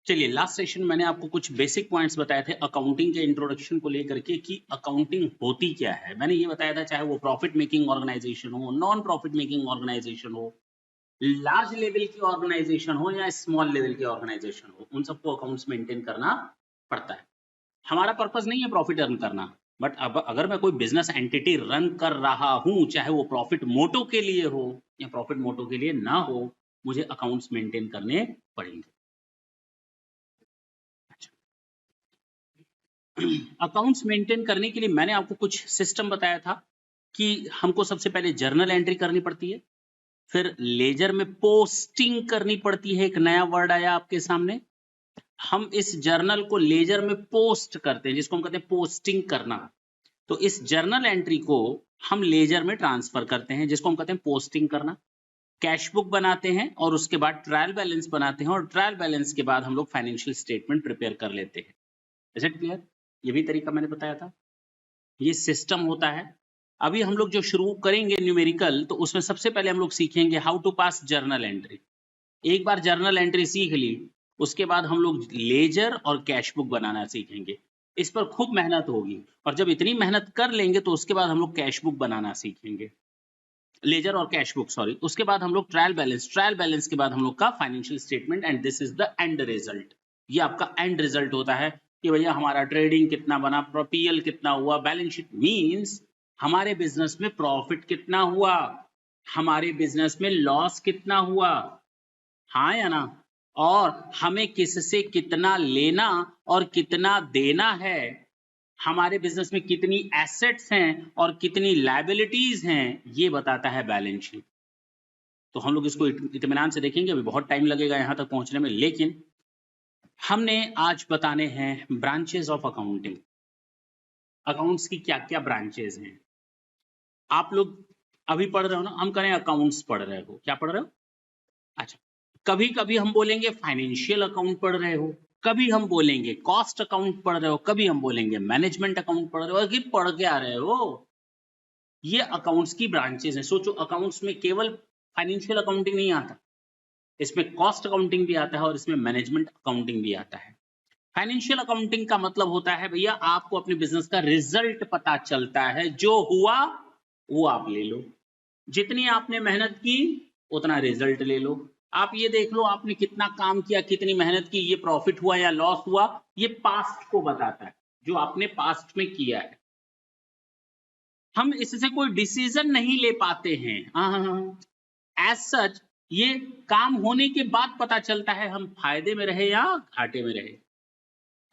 चलिए, last session मैंने आपको कुछ बेसिक पॉइंट्स बताए थे अकाउंटिंग के इंट्रोडक्शन को लेकर के कि अकाउंटिंग होती क्या है। मैंने ये बताया था चाहे वो प्रॉफिट मेकिंग ऑर्गेनाइजेशन हो, नॉन प्रॉफिट मेकिंग ऑर्गेनाइजेशन हो, लार्ज लेवल की ऑर्गेनाइजेशन हो या स्मॉल लेवल की ऑर्गेनाइजेशन हो, उन सबको अकाउंट्स मेंटेन करना पड़ता है। हमारा पर्पस नहीं है प्रॉफिट अर्न करना, बट अब अगर मैं कोई बिजनेस एंटिटी रन कर रहा हूं, चाहे वो प्रॉफिट मोटो के लिए हो या प्रॉफिट मोटो के लिए ना हो, मुझे अकाउंट्स मेंटेन करने पड़ेंगे। अकाउंट्स मेंटेन करने के लिए मैंने आपको कुछ सिस्टम बताया था कि हमको सबसे पहले जर्नल एंट्री करनी पड़ती है, फिर लेजर में पोस्टिंग करनी पड़ती है। एक नया वर्ड आया आपके सामने, हम इस जर्नल को लेजर में पोस्ट करते हैं, जिसको हम कहते हैं पोस्टिंग करना। तो इस जर्नल एंट्री को हम लेजर में ट्रांसफर करते हैं, जिसको हम कहते हैं पोस्टिंग करना। कैश बुक बनाते हैं और उसके बाद ट्रायल बैलेंस बनाते हैं, और ट्रायल बैलेंस के बाद हम लोग फाइनेंशियल स्टेटमेंट प्रिपेयर कर लेते हैं। Is it clear? ये भी तरीका मैंने बताया था, ये सिस्टम होता है। अभी हम लोग जो शुरू करेंगे न्यूमेरिकल, तो उसमें सबसे पहले हम लोग सीखेंगे how to pass journal entry. एक बार जर्नल एंट्री सीख ली, उसके बाद हम लोग लेजर और कैश बुक बनाना सीखेंगे। इस पर खूब मेहनत होगी, और जब इतनी मेहनत कर लेंगे तो उसके बाद हम लोग कैश बुक बनाना सीखेंगे, लेजर और कैश बुक सॉरी। उसके बाद हम लोग ट्रायल बैलेंस के बाद हम लोग का financial statement, and this is the end result. ये आपका एंड रिजल्ट होता है कि भैया हमारा ट्रेडिंग कितना बना, पीएल कितना हुआ, बैलेंस शीट मींस हमारे बिजनेस में प्रॉफिट कितना हुआ, हमारे बिजनेस में लॉस कितना हुआ, हाँ या ना, और हमें किससे कितना लेना और कितना देना है, हमारे बिजनेस में कितनी एसेट्स हैं और कितनी लायबिलिटीज हैं, ये बताता है बैलेंस शीट। तो हम लोग इसको इत्मीनान से देखेंगे, अभी बहुत टाइम लगेगा यहां तक पहुंचने में, लेकिन हमने आज बताने हैं ब्रांचेस ऑफ अकाउंटिंग। अकाउंट्स की क्या क्या ब्रांचेस हैं। आप लोग अभी पढ़ रहे हो ना, हम करें अकाउंट्स पढ़ रहे हो, क्या पढ़ रहे हो? अच्छा, कभी कभी हम बोलेंगे फाइनेंशियल अकाउंट पढ़ रहे हो, कभी हम बोलेंगे कॉस्ट अकाउंट पढ़ रहे हो, कभी हम बोलेंगे मैनेजमेंट अकाउंट पढ़ रहे हो, कि पढ़ के आ रहे हो। ये अकाउंट्स की ब्रांचेस हैं। सोचो, अकाउंट्स में केवल फाइनेंशियल अकाउंटिंग नहीं आता, इसमें कॉस्ट अकाउंटिंग भी आता है और इसमें मैनेजमेंट अकाउंटिंग भी आता है। फाइनेंशियल अकाउंटिंग का मतलब होता है भैया आपको अपने बिजनेस का रिजल्ट पता चलता है, जो हुआ वो आप ले लो, जितनी आपने मेहनत की उतना रिजल्ट ले लो। आप ये देख लो आपने कितना काम किया, कितनी मेहनत की, ये प्रॉफिट हुआ या लॉस हुआ, ये पास्ट को बताता है, जो आपने पास्ट में किया है। हम इससे कोई डिसीजन नहीं ले पाते हैं, एज सच ये काम होने के बाद पता चलता है हम फायदे में रहे या घाटे में रहे।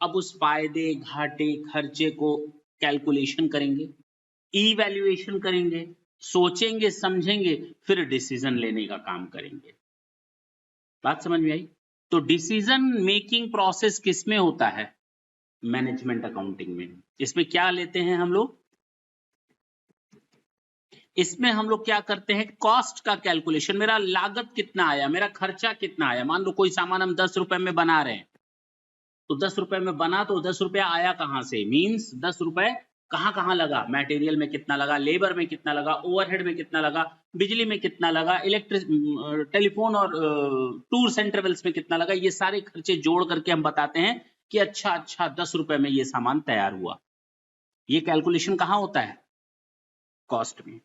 अब उस फायदे घाटे खर्चे को कैलकुलेशन करेंगे, इवैल्यूएशन करेंगे, सोचेंगे समझेंगे, फिर डिसीजन लेने का काम करेंगे। बात समझ में आई? तो डिसीजन मेकिंग प्रोसेस किस में होता है? मैनेजमेंट अकाउंटिंग में। इसमें क्या लेते हैं हम लोग? इसमें हम लोग क्या करते हैं, कॉस्ट का कैलकुलेशन, मेरा लागत कितना आया, मेरा खर्चा कितना आया। मान लो कोई सामान हम 10 रुपए में बना रहे हैं, तो 10 रुपए में बना तो 10 रुपया आया कहां से, मींस 10 रुपए कहां कहां लगा, मटेरियल में कितना लगा, लेबर में कितना लगा, ओवरहेड में कितना लगा, बिजली में कितना लगा, इलेक्ट्रिक टेलीफोन और टूर्स एंड ट्रेवल्स में कितना लगा। ये सारे खर्चे जोड़ करके हम बताते हैं कि अच्छा 10 रुपए में ये सामान तैयार हुआ। ये कैलकुलेशन कहां होता है? कॉस्ट में।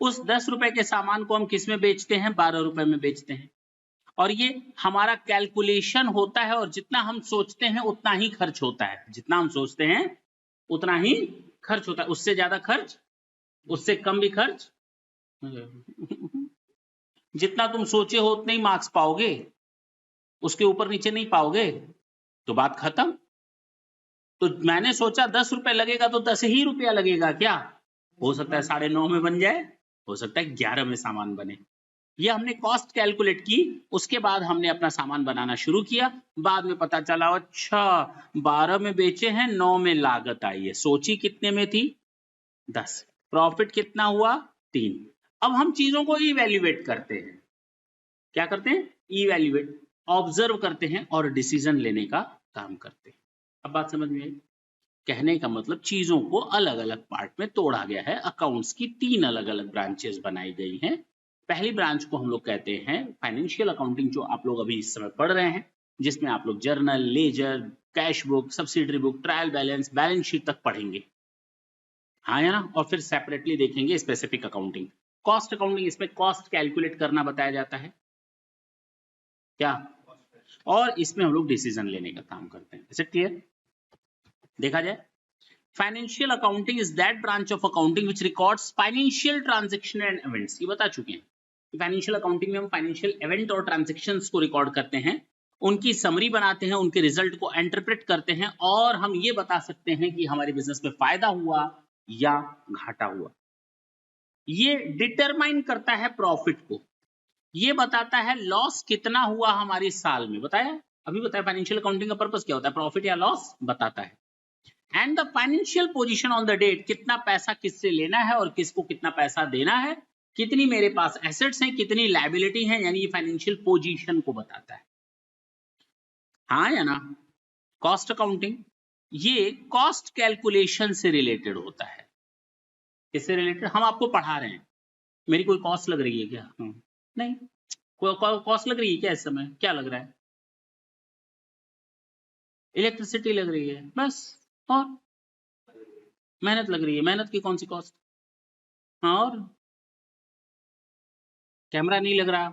उस 10 रुपए के सामान को हम किस में बेचते हैं? 12 रुपए में बेचते हैं। और ये हमारा कैलकुलेशन होता है, और जितना हम सोचते हैं उतना ही खर्च होता है, जितना हम सोचते हैं उतना ही खर्च होता है। उससे ज्यादा खर्च, उससे कम भी खर्च जितना तुम सोचे हो उतने ही मार्क्स पाओगे, उसके ऊपर नीचे नहीं पाओगे, तो बात खत्म। तो मैंने सोचा 10 रुपए लगेगा तो 10 ही रुपया लगेगा क्या? हो सकता है 9.5 में बन जाए, हो सकता है 11 में सामान बने। ये हमने कॉस्ट कैलकुलेट की, उसके बाद हमने अपना सामान बनाना शुरू किया। बाद में पता चला अच्छा 12 में बेचे हैं, 9 में लागत आई है। सोची कितने में थी? 10। प्रॉफिट कितना हुआ? 3। अब हम चीजों को इवैल्यूएट करते हैं। क्या करते हैं? इवैल्यूएट, ऑब्जर्व करते हैं और डिसीजन लेने का काम करते हैं। अब बात समझ में आई? कहने का मतलब चीजों को अलग अलग पार्ट में तोड़ा गया है। अकाउंट्स की 3 अलग अलग ब्रांचेस बनाई गई हैं। पहली ब्रांच को हम लोग कहते हैं फाइनेंशियल अकाउंटिंग, जो आप लोग अभी इस समय पढ़ रहे हैं। जिसमें आप लोग journal, ledger, cash book, subsidiary book, trial balance, balance sheet तक पढ़ेंगे, हाँ या ना। और फिर सेपरेटली देखेंगे स्पेसिफिक अकाउंटिंग, कॉस्ट अकाउंटिंग, इसमें कॉस्ट कैलकुलेट करना बताया जाता है क्या, और इसमें हम लोग डिसीजन लेने का काम करते हैं। इसे क्लियर देखा जाए, financial accounting is that branch of accounting which records financial transaction and events. ये बता चुके हैं, फाइनेंशियल अकाउंटिंग में हम फाइनेंशियल इवेंट और ट्रांजैक्शंस को रिकॉर्ड करते हैं, उनकी समरी बनाते हैं, उनके रिजल्ट को इंटरप्रेट करते हैं, और हम ये बता सकते हैं कि हमारे बिजनेस में फायदा हुआ या घाटा हुआ। ये डिटरमाइन करता है प्रॉफिट को, ये बताता है लॉस कितना हुआ हमारे साल में, बताया अभी बताया। फाइनेंशियल अकाउंटिंग का पर्पस क्या होता है, प्रॉफिट या लॉस बताता है। And the financial position on the date, कितना पैसा किससे लेना है और किसको कितना पैसा देना है, कितनी मेरे पास एसेट्स हैं, कितनी लायबिलिटी है, यानी ये फाइनेंशियल पोजीशन को बताता है, हाँ या ना। कॉस्ट अकाउंटिंग ये कॉस्ट कैलकुलेशन से रिलेटेड होता है। किससे रिलेटेड, हम आपको पढ़ा रहे हैं, मेरी कोई कॉस्ट लग रही है क्या, नहीं, कोई कॉस्ट लग रही है क्या इस समय, क्या लग रहा है, इलेक्ट्रिसिटी लग रही है बस, और मेहनत लग रही है, मेहनत की कौन सी कॉस्ट, और कैमरा नहीं लग रहा,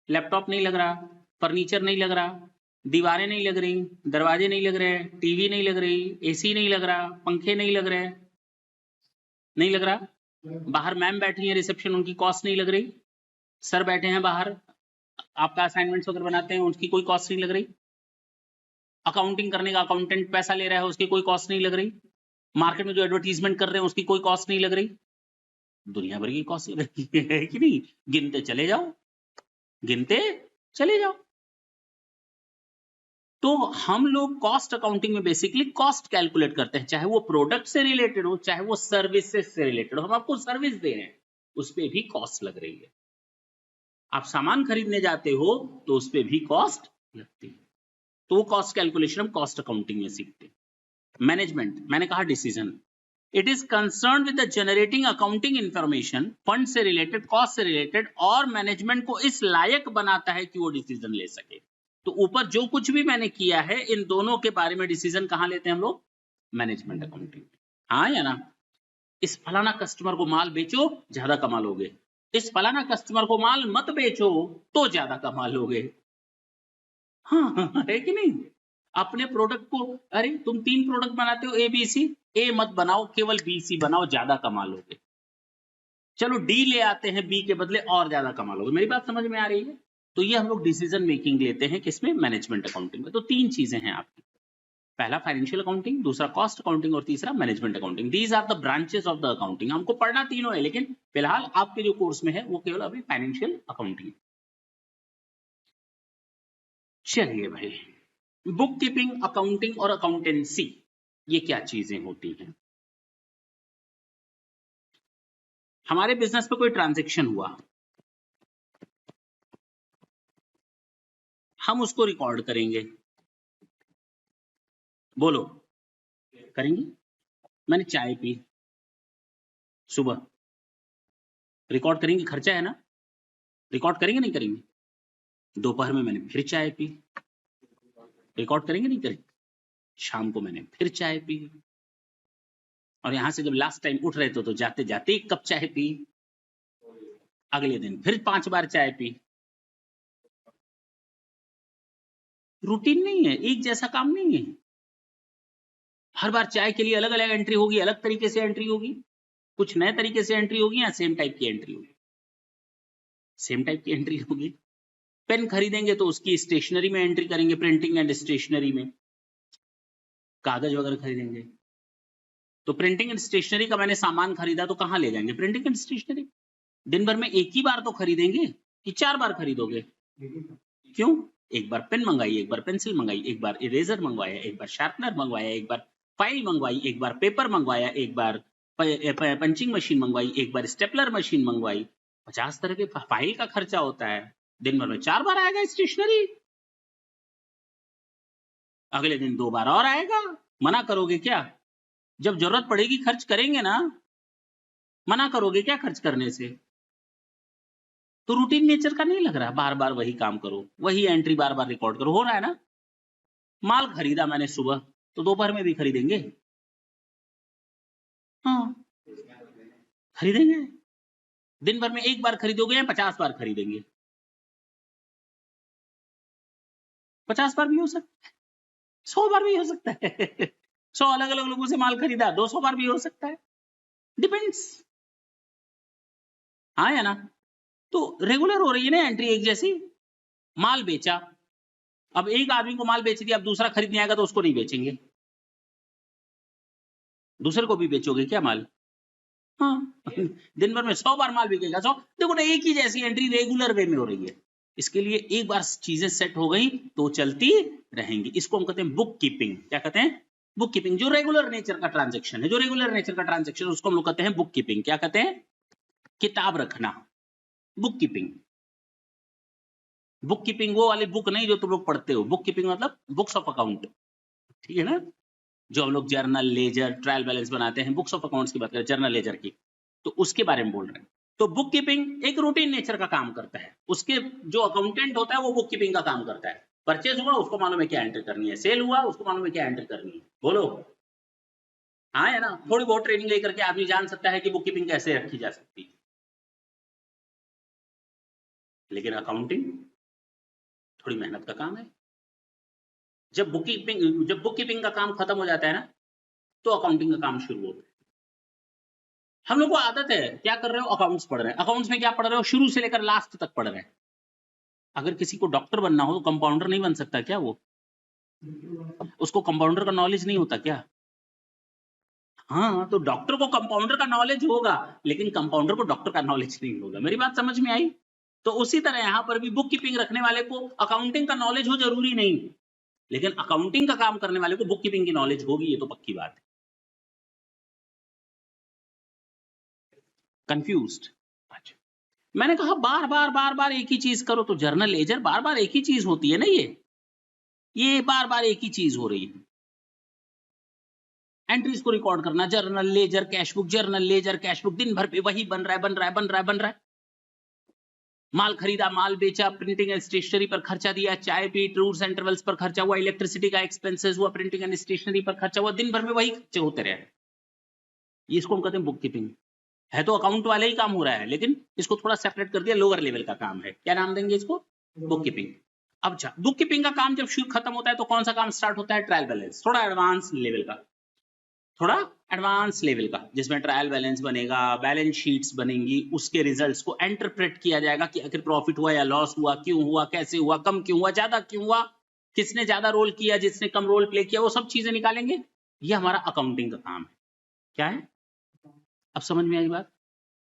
लैपटॉप नहीं लग रहा, फर्नीचर नहीं लग रहा, दीवारें नहीं लग रही, दरवाजे नहीं लग रहे, टीवी नहीं लग रही, एसी नहीं लग रहा, पंखे नहीं लग रहे, नहीं लग रहा, बाहर मैम बैठी है रिसेप्शन, उनकी कॉस्ट नहीं लग रही, सर बैठे हैं बाहर आपका असाइनमेंट्स वगैरह बनाते हैं, उसकी कोई कॉस्ट नहीं लग रही, अकाउंटिंग करने का अकाउंटेंट पैसा ले रहा है, उसकी कोई कॉस्ट नहीं लग रही, मार्केट में जो एडवर्टीजमेंट कर रहे हैं उसकी कोई कॉस्ट नहीं लग रही, दुनिया भर की कॉस्ट लग रही है कि नहीं, गिनते चले जाओ, गिनते चले जाओ। तो हम लोग कॉस्ट अकाउंटिंग में बेसिकली कॉस्ट कैलकुलेट करते हैं, चाहे वो प्रोडक्ट से रिलेटेड हो, चाहे वो सर्विसेज से रिलेटेड हो, हम आपको सर्विस दे रहे हैं, उस पर भी कॉस्ट लग रही है, आप सामान खरीदने जाते हो तो उस पर भी कॉस्ट लगती है, तो वो कॉस्ट कैलकुलेशन हम कॉस्ट अकाउंटिंग में सीखते हैं। मैनेजमेंट, मैंने कहा decision, it is concern with the generating accounting information, fund से रिलेटेड, कॉस्ट से रिलेटेड, और मैनेजमेंट को इस लायक बनाता है कि वो डिसीजन ले सके। तो ऊपर जो कुछ भी मैंने किया है, इन दोनों के बारे में डिसीजन कहां लेते हैं हम लोग, मैनेजमेंट अकाउंटिंग, हाँ या ना। इस फलाना कस्टमर को माल बेचो ज्यादा कमा लोगे, इस फलाना कस्टमर को माल मत बेचो तो ज्यादा कमा लोगे, हाँ है कि नहीं। अपने प्रोडक्ट को, अरे तुम 3 प्रोडक्ट बनाते हो ABC, ए मत बनाओ, केवल BC बनाओ, ज्यादा कमा लोगे, चलो D ले आते हैं B के बदले, और ज्यादा कमा लोगे। मेरी बात समझ में आ रही है। तो ये हम लोग डिसीजन मेकिंग लेते हैं किसमें, मैनेजमेंट अकाउंटिंग में। तो 3 चीजें हैं आपकी, पहला फाइनेंशियल अकाउंटिंग, दूसरा कॉस्ट अकाउंटिंग, और तीसरा management accounting. These are the branches of the accounting. हमको पढ़ना तीनों है, लेकिन फिलहाल आपके जो कोर्स में है वो केवल अभी फाइनेंशियल अकाउंटिंग। चलिए भाई, बुक कीपिंग, अकाउंटिंग और अकाउंटेंसी, ये क्या चीजें होती हैं। हमारे बिजनेस पे कोई ट्रांजैक्शन हुआ, हम उसको रिकॉर्ड करेंगे, बोलो करेंगे। मैंने चाय पी सुबह, रिकॉर्ड करेंगे, खर्चा है ना, रिकॉर्ड करेंगे नहीं करेंगे। दोपहर में मैंने फिर चाय पी, रिकॉर्ड करेंगे नहीं करेंगे। शाम को मैंने फिर चाय पी, और यहां से जब लास्ट टाइम उठ रहे थे तो जाते जाते 1 कप चाय पी, अगले दिन फिर 5 बार चाय पी। रूटीन नहीं है, एक जैसा काम नहीं है, हर बार चाय के लिए अलग अलग एंट्री होगी, अलग तरीके से एंट्री होगी, कुछ नए तरीके से एंट्री होगी, या सेम टाइप की एंट्री होगी, सेम टाइप की एंट्री होगी। पेन खरीदेंगे तो उसकी स्टेशनरी में एंट्री करेंगे, प्रिंटिंग एंड स्टेशनरी में। कागज वगैरह खरीदेंगे तो प्रिंटिंग एंड स्टेशनरी का मैंने सामान खरीदा तो कहां ले जाएंगे, प्रिंटिंग एंड स्टेशनरी। दिन भर में एक ही बार तो खरीदेंगे कि 4 बार खरीदोगे, क्यों, एक बार पेन मंगाई, एक बार पेंसिल मंगाई, एक बार इरेजर मंगवाया, एक बार शार्पनर मंगवाया, एक बार फाइल मंगवाई, एक बार पेपर मंगवाया, एक बार पंचिंग मशीन मंगवाई, एक बार स्टेपलर मशीन मंगवाई। 50 तरह के फाइल का खर्चा होता है, दिन भर में 4 बार आएगा स्टेशनरी, अगले दिन 2 बार और आएगा। मना करोगे क्या, जब जरूरत पड़ेगी खर्च करेंगे ना, मना करोगे क्या खर्च करने से। तो रूटीन नेचर का नहीं लग रहा, बार बार वही काम करो, वही एंट्री बार बार रिकॉर्ड करो, हो रहा है ना। माल खरीदा मैंने सुबह, तो दोपहर में भी खरीदेंगे? हाँ, खरीदेंगे। दिन भर में एक बार खरीदोगे या 50 बार खरीदेंगे? 50 बार भी हो सकता है, 100 बार भी हो सकता है 100 अलग अलग लोगों से माल खरीदा, 200 बार भी हो सकता है, डिपेंड्स। हाँ या ना? तो रेगुलर हो रही है ना एंट्री एक जैसी। माल बेचा, अब एक आदमी को माल बेच दिया, अब दूसरा खरीदने आएगा तो उसको नहीं बेचेंगे, दूसरे को भी बेचोगे क्या माल? हाँ दिन भर में 100 बार माल बिकेगा, 100। देखो ना, एक ही जैसी एंट्री रेगुलर वे में हो रही है। इसके लिए एक बार चीजें सेट हो गई तो चलती रहेंगी। इसको हम कहते हैं बुक कीपिंग। क्या कहते हैं? Book keeping. जो रेगुलर नेचर का ट्रांजेक्शन है, जो रेगुलर नेचर का ट्रांजेक्शन, उसको हम लोग कहते हैं बुक कीपिंग। क्या कहते हैं? किताब रखना, बुक कीपिंग। बुक कीपिंग वो वाली बुक नहीं जो तुम लोग पढ़ते हो, बुक कीपिंग मतलब बुक्स ऑफ अकाउंट, ठीक है ना? जो हम लोग जर्नल, लेजर, ट्रायल बैलेंस बनाते हैं, बुक्स ऑफ अकाउंट्स की बात करें, जर्नल लेजर की, तो उसके बारे में बोल रहे हैं। तो बुक कीपिंग एक रूटीन नेचर का काम करता है। उसके जो अकाउंटेंट होता है वो बुक कीपिंग का काम करता है। परचेज हुआ, उसको मालूम है क्या एंट्री करनी है, सेल हुआ, उसको मालूम है क्या एंट्री करनी है। बोलो हाँ है ना? थोड़ी बहुत ट्रेनिंग लेकर के आदमी जान सकता है कि बुक कीपिंग कैसे रखी जा सकती है। लेकिन अकाउंटिंग थोड़ी मेहनत का काम है। जब बुक कीपिंग का काम खत्म हो जाता है ना, तो अकाउंटिंग का काम शुरू होता है। हम लोग को आदत है, क्या कर रहे हो? अकाउंट्स पढ़ रहे हैं। अकाउंट्स में क्या पढ़ रहे हो? शुरू से लेकर लास्ट तक पढ़ रहे हैं। अगर किसी को डॉक्टर बनना हो तो कंपाउंडर नहीं बन सकता क्या? वो उसको कंपाउंडर का नॉलेज नहीं होता क्या? हाँ, तो डॉक्टर को कंपाउंडर का नॉलेज होगा, लेकिन कंपाउंडर को डॉक्टर का नॉलेज नहीं होगा। मेरी बात समझ में आई? तो उसी तरह यहाँ पर भी बुक कीपिंग रखने वाले को अकाउंटिंग का नॉलेज हो जरूरी नहीं, लेकिन अकाउंटिंग का काम करने वाले को बुक कीपिंग की नॉलेज होगी, ये तो पक्की बात है। कंफ्यूज्ड? अच्छा, मैंने कहा बार बार बार बार एक ही चीज करो, तो जर्नल लेजर बार बार एक ही चीज होती है ना, ये बार बार एक ही चीज हो रही है। एंट्रीज को रिकॉर्ड करना, journal ledger cash book, journal ledger cash book, दिन भर पे वही बन रहा है, बन रहा है, बन रहा है, बन रहा है। माल खरीदा, माल बेचा, प्रिंटिंग एंड स्टेशनरी पर खर्चा दिया, चाय पी, टूर्स एंड इंटरवल्स पर खर्चा हुआ, इलेक्ट्रिसिटी का एक्सपेंसेस हुआ, प्रिंटिंग एंड स्टेशनरी पर खर्चा हुआ, दिन भर में वही खर्चे होते रहे। ये इसको हम कहते हैं बुक कीपिंग। है तो अकाउंट वाले ही काम हो रहा है, लेकिन इसको थोड़ा सेपरेट कर दिया, लोअर लेवल का काम है। क्या नाम देंगे इसको? Book keeping. अब अच्छा, बुक कीपिंग का काम जब शुरू खत्म होता है तो कौन सा काम स्टार्ट होता है? Trial balance. थोड़ा एडवांस लेवल का, थोड़ा एडवांस लेवल का, जिसमें ट्रायल बैलेंस बनेगा, बैलेंस शीट्स बनेंगी, उसके रिजल्ट्स को इंटरप्रेट किया जाएगा कि आखिर प्रॉफिट हुआ या लॉस हुआ, क्यों हुआ, कैसे हुआ, कम क्यों हुआ, ज्यादा क्यों हुआ, किसने ज्यादा रोल किया, जिसने कम रोल प्ले किया, वो सब चीजें निकालेंगे। ये हमारा अकाउंटिंग का काम है। क्या है? अब समझ में आई बात?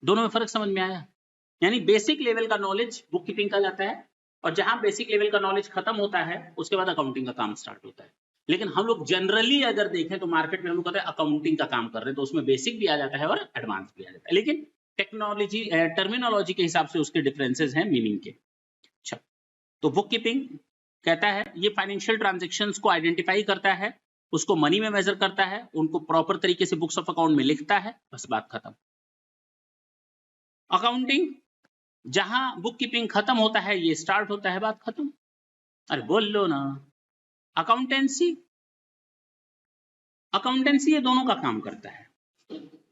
दोनों में फर्क समझ में आया? यानी बेसिक लेवल का नॉलेज बुक कीपिंग का जाता है, और जहां बेसिक लेवल का नॉलेज खत्म होता है उसके बाद अकाउंटिंग का काम स्टार्ट होता है। लेकिन हम लोग जनरली अगर देखें तो मार्केट में हम लोग कहते हैं अकाउंटिंग का काम कर रहे हैं, तो उसमें बेसिक भी आ जाता है और एडवांस भी आ जाता है, लेकिन टेक्नोलॉजी टर्मिनोलॉजी के हिसाब से उसके डिफरेंसेस हैं मीनिंग के। अच्छा, तो बुक कीपिंग कहता है ये फाइनेंशियल ट्रांजेक्शन्स को आइडेंटिफाई करता है, उसको मनी में मेजर करता है, उनको प्रॉपर तरीके से बुक्स ऑफ अकाउंट में लिखता है, बस बात खत्म। अकाउंटिंग जहां बुक कीपिंग खत्म होता है ये स्टार्ट होता है, बात खत्म। अरे बोल लो ना। अकाउंटेंसी, अकाउंटेंसी ये दोनों का काम करता है,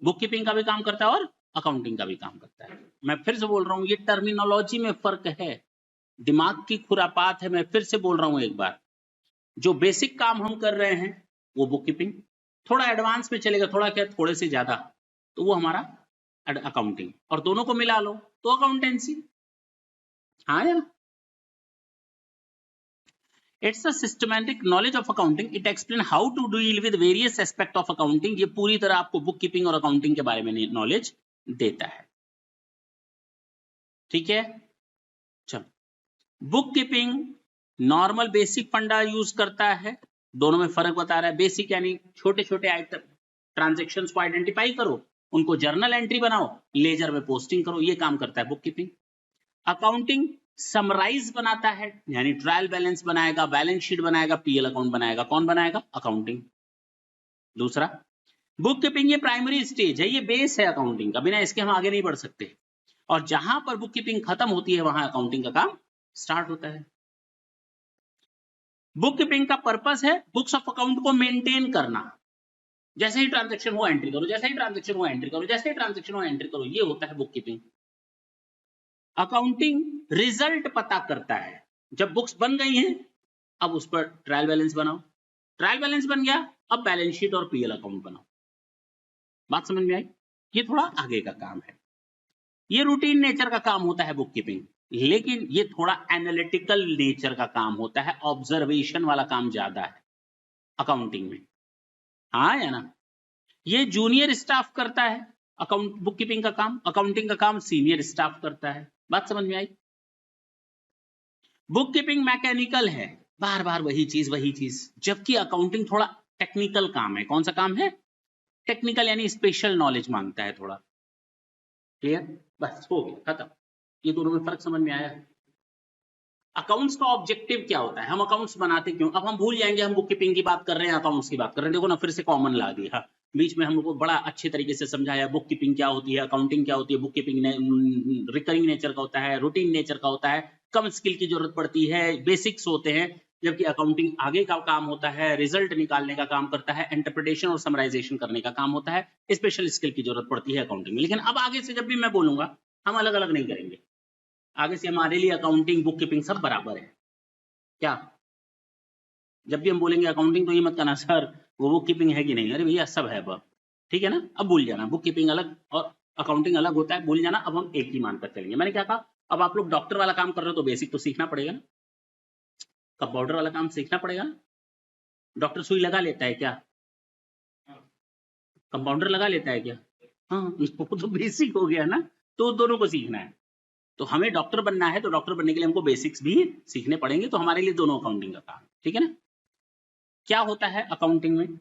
बुक कीपिंग का भी काम करता है और अकाउंटिंग का भी काम करता है। मैं फिर से बोल रहा हूं, ये टर्मिनोलॉजी में फर्क है, दिमाग की खुरापात है। मैं फिर से बोल रहा हूं एक बार, जो बेसिक काम हम कर रहे हैं वो बुक कीपिंग, थोड़ा एडवांस में चलेगा, थोड़ा क्या, थोड़े से ज्यादा, तो वो हमारा अकाउंटिंग, और दोनों को मिला लो तो अकाउंटेंसी। हाँ या? It's a systematic knowledge of accounting. It explains how to deal with various aspect of accounting. ये पूरी तरह आपको बुक कीपिंग और अकाउंटिंग के बारे में नॉलेज देता है। ठीक है, चलो, बुक कीपिंग नॉर्मल बेसिक फंडा यूज करता है, दोनों में फर्क बता रहा है। बेसिक यानी छोटे छोटे आइटम ट्रांजेक्शन्स को आइडेंटिफाई करो, उनको जर्नल एंट्री बनाओ, लेजर में पोस्टिंग करो, ये काम करता है बुक कीपिंग। अकाउंटिंग समराइज बनाता है, यानी ट्रायल बैलेंस बनाएगा, बैलेंस शीट बनाएगा, पीएल अकाउंट बनाएगा। कौन बनाएगा? अकाउंटिंग। दूसरा, बुक कीपिंग ये प्राइमरी स्टेज है, ये बेस है अकाउंटिंग का, बिना इसके हम आगे नहीं बढ़ सकते। और जहां पर बुक कीपिंग खत्म होती है वहां अकाउंटिंग का काम स्टार्ट होता है। बुक कीपिंग का पर्पस है बुक्स ऑफ अकाउंट को मेंटेन करना। जैसे ही ट्रांजैक्शन हुआ एंट्री करो, जैसे ही ट्रांजैक्शन हुआ एंट्री करो, जैसे ही ट्रांजैक्शन हुआ एंट्री करो, ये होता है बुक कीपिंग। अकाउंटिंग रिजल्ट पता करता है। जब बुक्स बन गई हैं अब उस पर ट्रायल बैलेंस बनाओ, ट्रायल बैलेंस बन गया अब बैलेंस शीट और पीएल अकाउंट बनाओ। बात समझ में आई? ये थोड़ा आगे का काम है, ये रूटीन नेचर का काम होता है बुक कीपिंग, लेकिन ये थोड़ा एनालिटिकल नेचर का काम होता है, ऑब्जर्वेशन वाला काम ज्यादा है अकाउंटिंग में। हाँ या ना? ये जूनियर स्टाफ करता है अकाउंट बुक कीपिंग का काम, अकाउंटिंग का काम सीनियर स्टाफ करता है। बात समझ में आई? बुक कीपिंग मैकेनिकल है, बार बार वही चीज, जबकि अकाउंटिंग थोड़ा टेक्निकल काम है। कौन सा काम है? टेक्निकल, यानी स्पेशल नॉलेज मांगता है थोड़ा। क्लियर? बस हो गया, खत्म। ये दोनों में फर्क समझ में आया? अकाउंट्स का ऑब्जेक्टिव क्या होता है? हम अकाउंट्स बनाते क्यों? अब हम भूल जाएंगे हम बुक कीपिंग की बात कर रहे हैं, अकाउंट्स की बात कर रहे हैं। देखो ना, फिर से कॉमन ला दिया बीच में, हम लोग को बड़ा अच्छे तरीके से समझाया बुक कीपिंग क्या होती है, अकाउंटिंग क्या होती है। बुक कीपिंग रिकरिंग नेचर का होता है, रूटीन नेचर का होता है, कम स्किल की जरूरत पड़ती है, बेसिक्स होते हैं, जबकि अकाउंटिंग आगे का काम होता है, रिजल्ट निकालने का काम करता है, इंटरप्रिटेशन और समराइजेशन करने का काम होता है, स्पेशल स्किल की जरूरत पड़ती है अकाउंटिंग में। लेकिन अब आगे से जब भी मैं बोलूंगा हम अलग अलग नहीं करेंगे, आगे से हमारे लिए अकाउंटिंग बुक कीपिंग सब बराबर है। क्या? जब भी हम बोलेंगे अकाउंटिंग तो ये मत कहना सर वो बुक कीपिंग है कि नहीं, अरे भैया सब है अब, ठीक है ना? अब भूल जाना, बुक कीपिंग अलग और अकाउंटिंग अलग होता है, भूल जाना। अब हम एक ही मानकर चलेंगे। मैंने क्या कहा, अब आप लोग डॉक्टर वाला काम कर रहे हो तो बेसिक तो सीखना पड़ेगा ना, कंपाउंडर वाला काम सीखना पड़ेगा ना। डॉक्टर सुई लगा लेता है क्या? कंपाउंडर लगा लेता है क्या? हाँ, वो तो बेसिक हो गया ना, तो दोनों को सीखना है। तो हमें डॉक्टर बनना है तो डॉक्टर बनने के लिए हमको बेसिक्स भी सीखने पड़ेंगे, तो हमारे लिए दोनों अकाउंटिंग का काम, ठीक है ना? क्या होता है अकाउंटिंग में?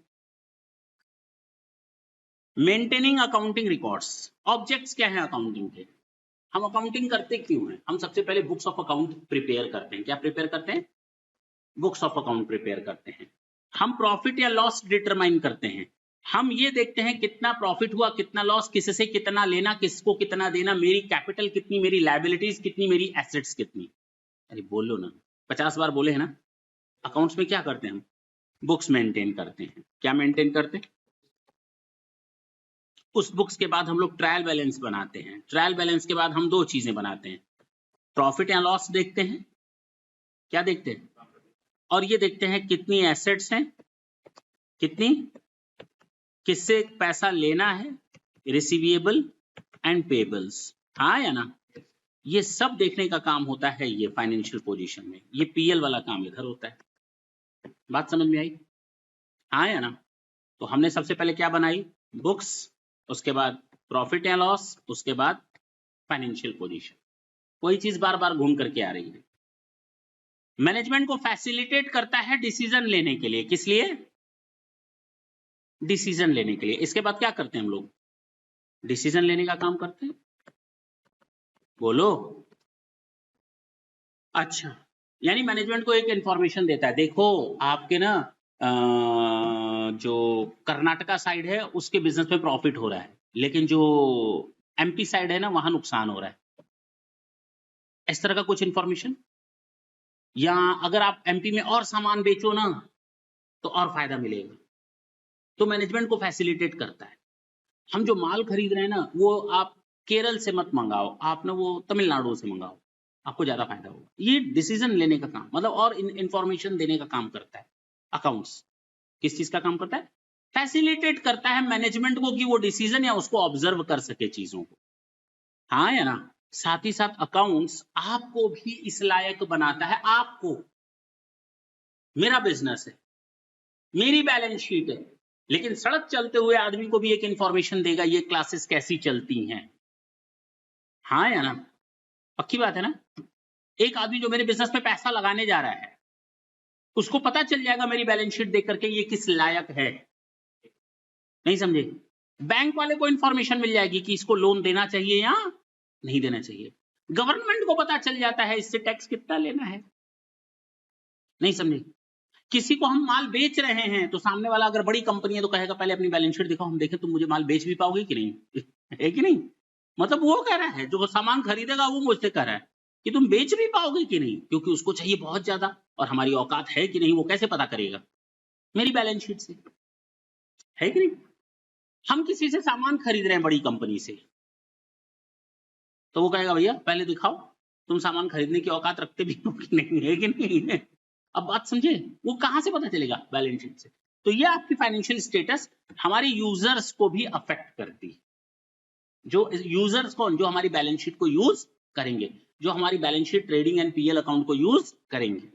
Maintaining accounting records. ऑब्जेक्ट्स क्या है अकाउंटिंग के? हम अकाउंटिंग करते क्यों हैं? हम सबसे पहले बुक्स ऑफ अकाउंट प्रिपेयर करते हैं। क्या प्रिपेयर करते हैं? बुक्स ऑफ अकाउंट प्रिपेयर करते हैं। हम प्रॉफिट या लॉस डिटरमाइन करते हैं। हम ये देखते हैं कितना प्रॉफिट हुआ, कितना लॉस, किससे कितना लेना, किसको कितना देना, मेरी कैपिटल कितनी, मेरी लायबिलिटीज कितनी, मेरी एसेट्स कितनी। अरे बोलो ना, 50 बार बोले हैं ना। अकाउंट्स में क्या करते हैं हम? बुक्स मेंटेन करते हैं। क्या मेंटेन करते हैं? उस बुक्स के बाद हम लोग ट्रायल बैलेंस बनाते हैं। ट्रायल बैलेंस के बाद हम दो चीजें बनाते हैं, प्रॉफिट या लॉस देखते हैं। क्या देखते हैं? और ये देखते हैं कितनी एसेट्स हैं, कितनी, किससे पैसा लेना है, रिसीवेबल एंड पेबल्स। हाँ या ना? ये सब देखने का काम होता है ये फाइनेंशियल पोजीशन में। ये पीएल वाला काम इधर होता है। बात समझ में आई? हाँ या ना? तो हमने सबसे पहले क्या बनाई? बुक्स, उसके बाद प्रॉफिट या लॉस, उसके बाद फाइनेंशियल पोजीशन। कोई चीज बार बार घूम करके आ रही है। मैनेजमेंट को फैसिलिटेट करता है डिसीजन लेने के लिए। किस लिए? डिसीजन लेने के लिए। इसके बाद क्या करते हैं हम लोग? डिसीजन लेने का काम करते हैं। बोलो। अच्छा, यानी मैनेजमेंट को एक इंफॉर्मेशन देता है, देखो आपके ना जो कर्नाटका साइड है उसके बिजनेस में प्रॉफिट हो रहा है, लेकिन जो एमपी साइड है ना वहां नुकसान हो रहा है। इस तरह का कुछ इंफॉर्मेशन। या अगर आप एमपी में और सामान बेचो ना तो और फायदा मिलेगा, तो मैनेजमेंट को फैसिलिटेट करता है। हम जो माल खरीद रहे हैं ना वो आप केरल से मत मंगाओ, आप ना वो तमिलनाडु से मंगाओ, आपको ज्यादा फायदा होगा। ये डिसीजन लेने का काम, मतलब और इंफॉर्मेशन देने का काम करता है अकाउंट्स। किस चीज का काम करता है? फैसिलिटेट करता है मैनेजमेंट को कि वो डिसीजन या उसको ऑब्जर्व कर सके चीजों को। हाँ या ना? साथ ही साथ अकाउंट्स आपको भी इस लायक बनाता है। आपको, मेरा बिजनेस है, मेरी बैलेंस शीट है, लेकिन सड़क चलते हुए आदमी को भी एक इंफॉर्मेशन देगा ये क्लासेस कैसी चलती हैं। हाँ या ना? पक्की बात है ना? एक आदमी जो मेरे बिजनेस में पैसा लगाने जा रहा है उसको पता चल जाएगा मेरी बैलेंस शीट देख करके ये किस लायक है। नहीं समझे? बैंक वाले को इंफॉर्मेशन मिल जाएगी कि इसको लोन देना चाहिए या नहीं देना चाहिए। गवर्नमेंट को पता चल जाता है इससे टैक्स कितना लेना है। नहीं समझे? किसी को हम माल बेच रहे हैं तो सामने वाला अगर बड़ी कंपनी है तो कहेगा पहले अपनी बैलेंस शीट दिखाओ, हम देखें तुम मुझे माल बेच भी पाओगे कि नहीं। है कि नहीं? मतलब वो कह रहा है, जो सामान खरीदेगा वो मुझसे कह रहा है कि तुम बेच भी पाओगे कि नहीं, क्योंकि उसको चाहिए बहुत ज्यादा और हमारी औकात है कि नहीं वो कैसे पता करेगा? मेरी बैलेंस शीट से, है कि नहीं? हम किसी से सामान खरीद रहे हैं बड़ी कंपनी से, तो वो कहेगा भैया पहले दिखाओ तुम सामान खरीदने की औकात रखते भी हो कि नहीं, है कि नहीं है? अब बात समझे? वो कहां से पता चलेगा? बैलेंस शीट से। तो ये आपकी फाइनेंशियल स्टेटस हमारे यूजर्स को भी अफेक्ट करती है। जो यूजर्स कौन? जो हमारी बैलेंस शीट को यूज करेंगे, जो हमारी balance sheet trading and PL account को यूज करेंगे।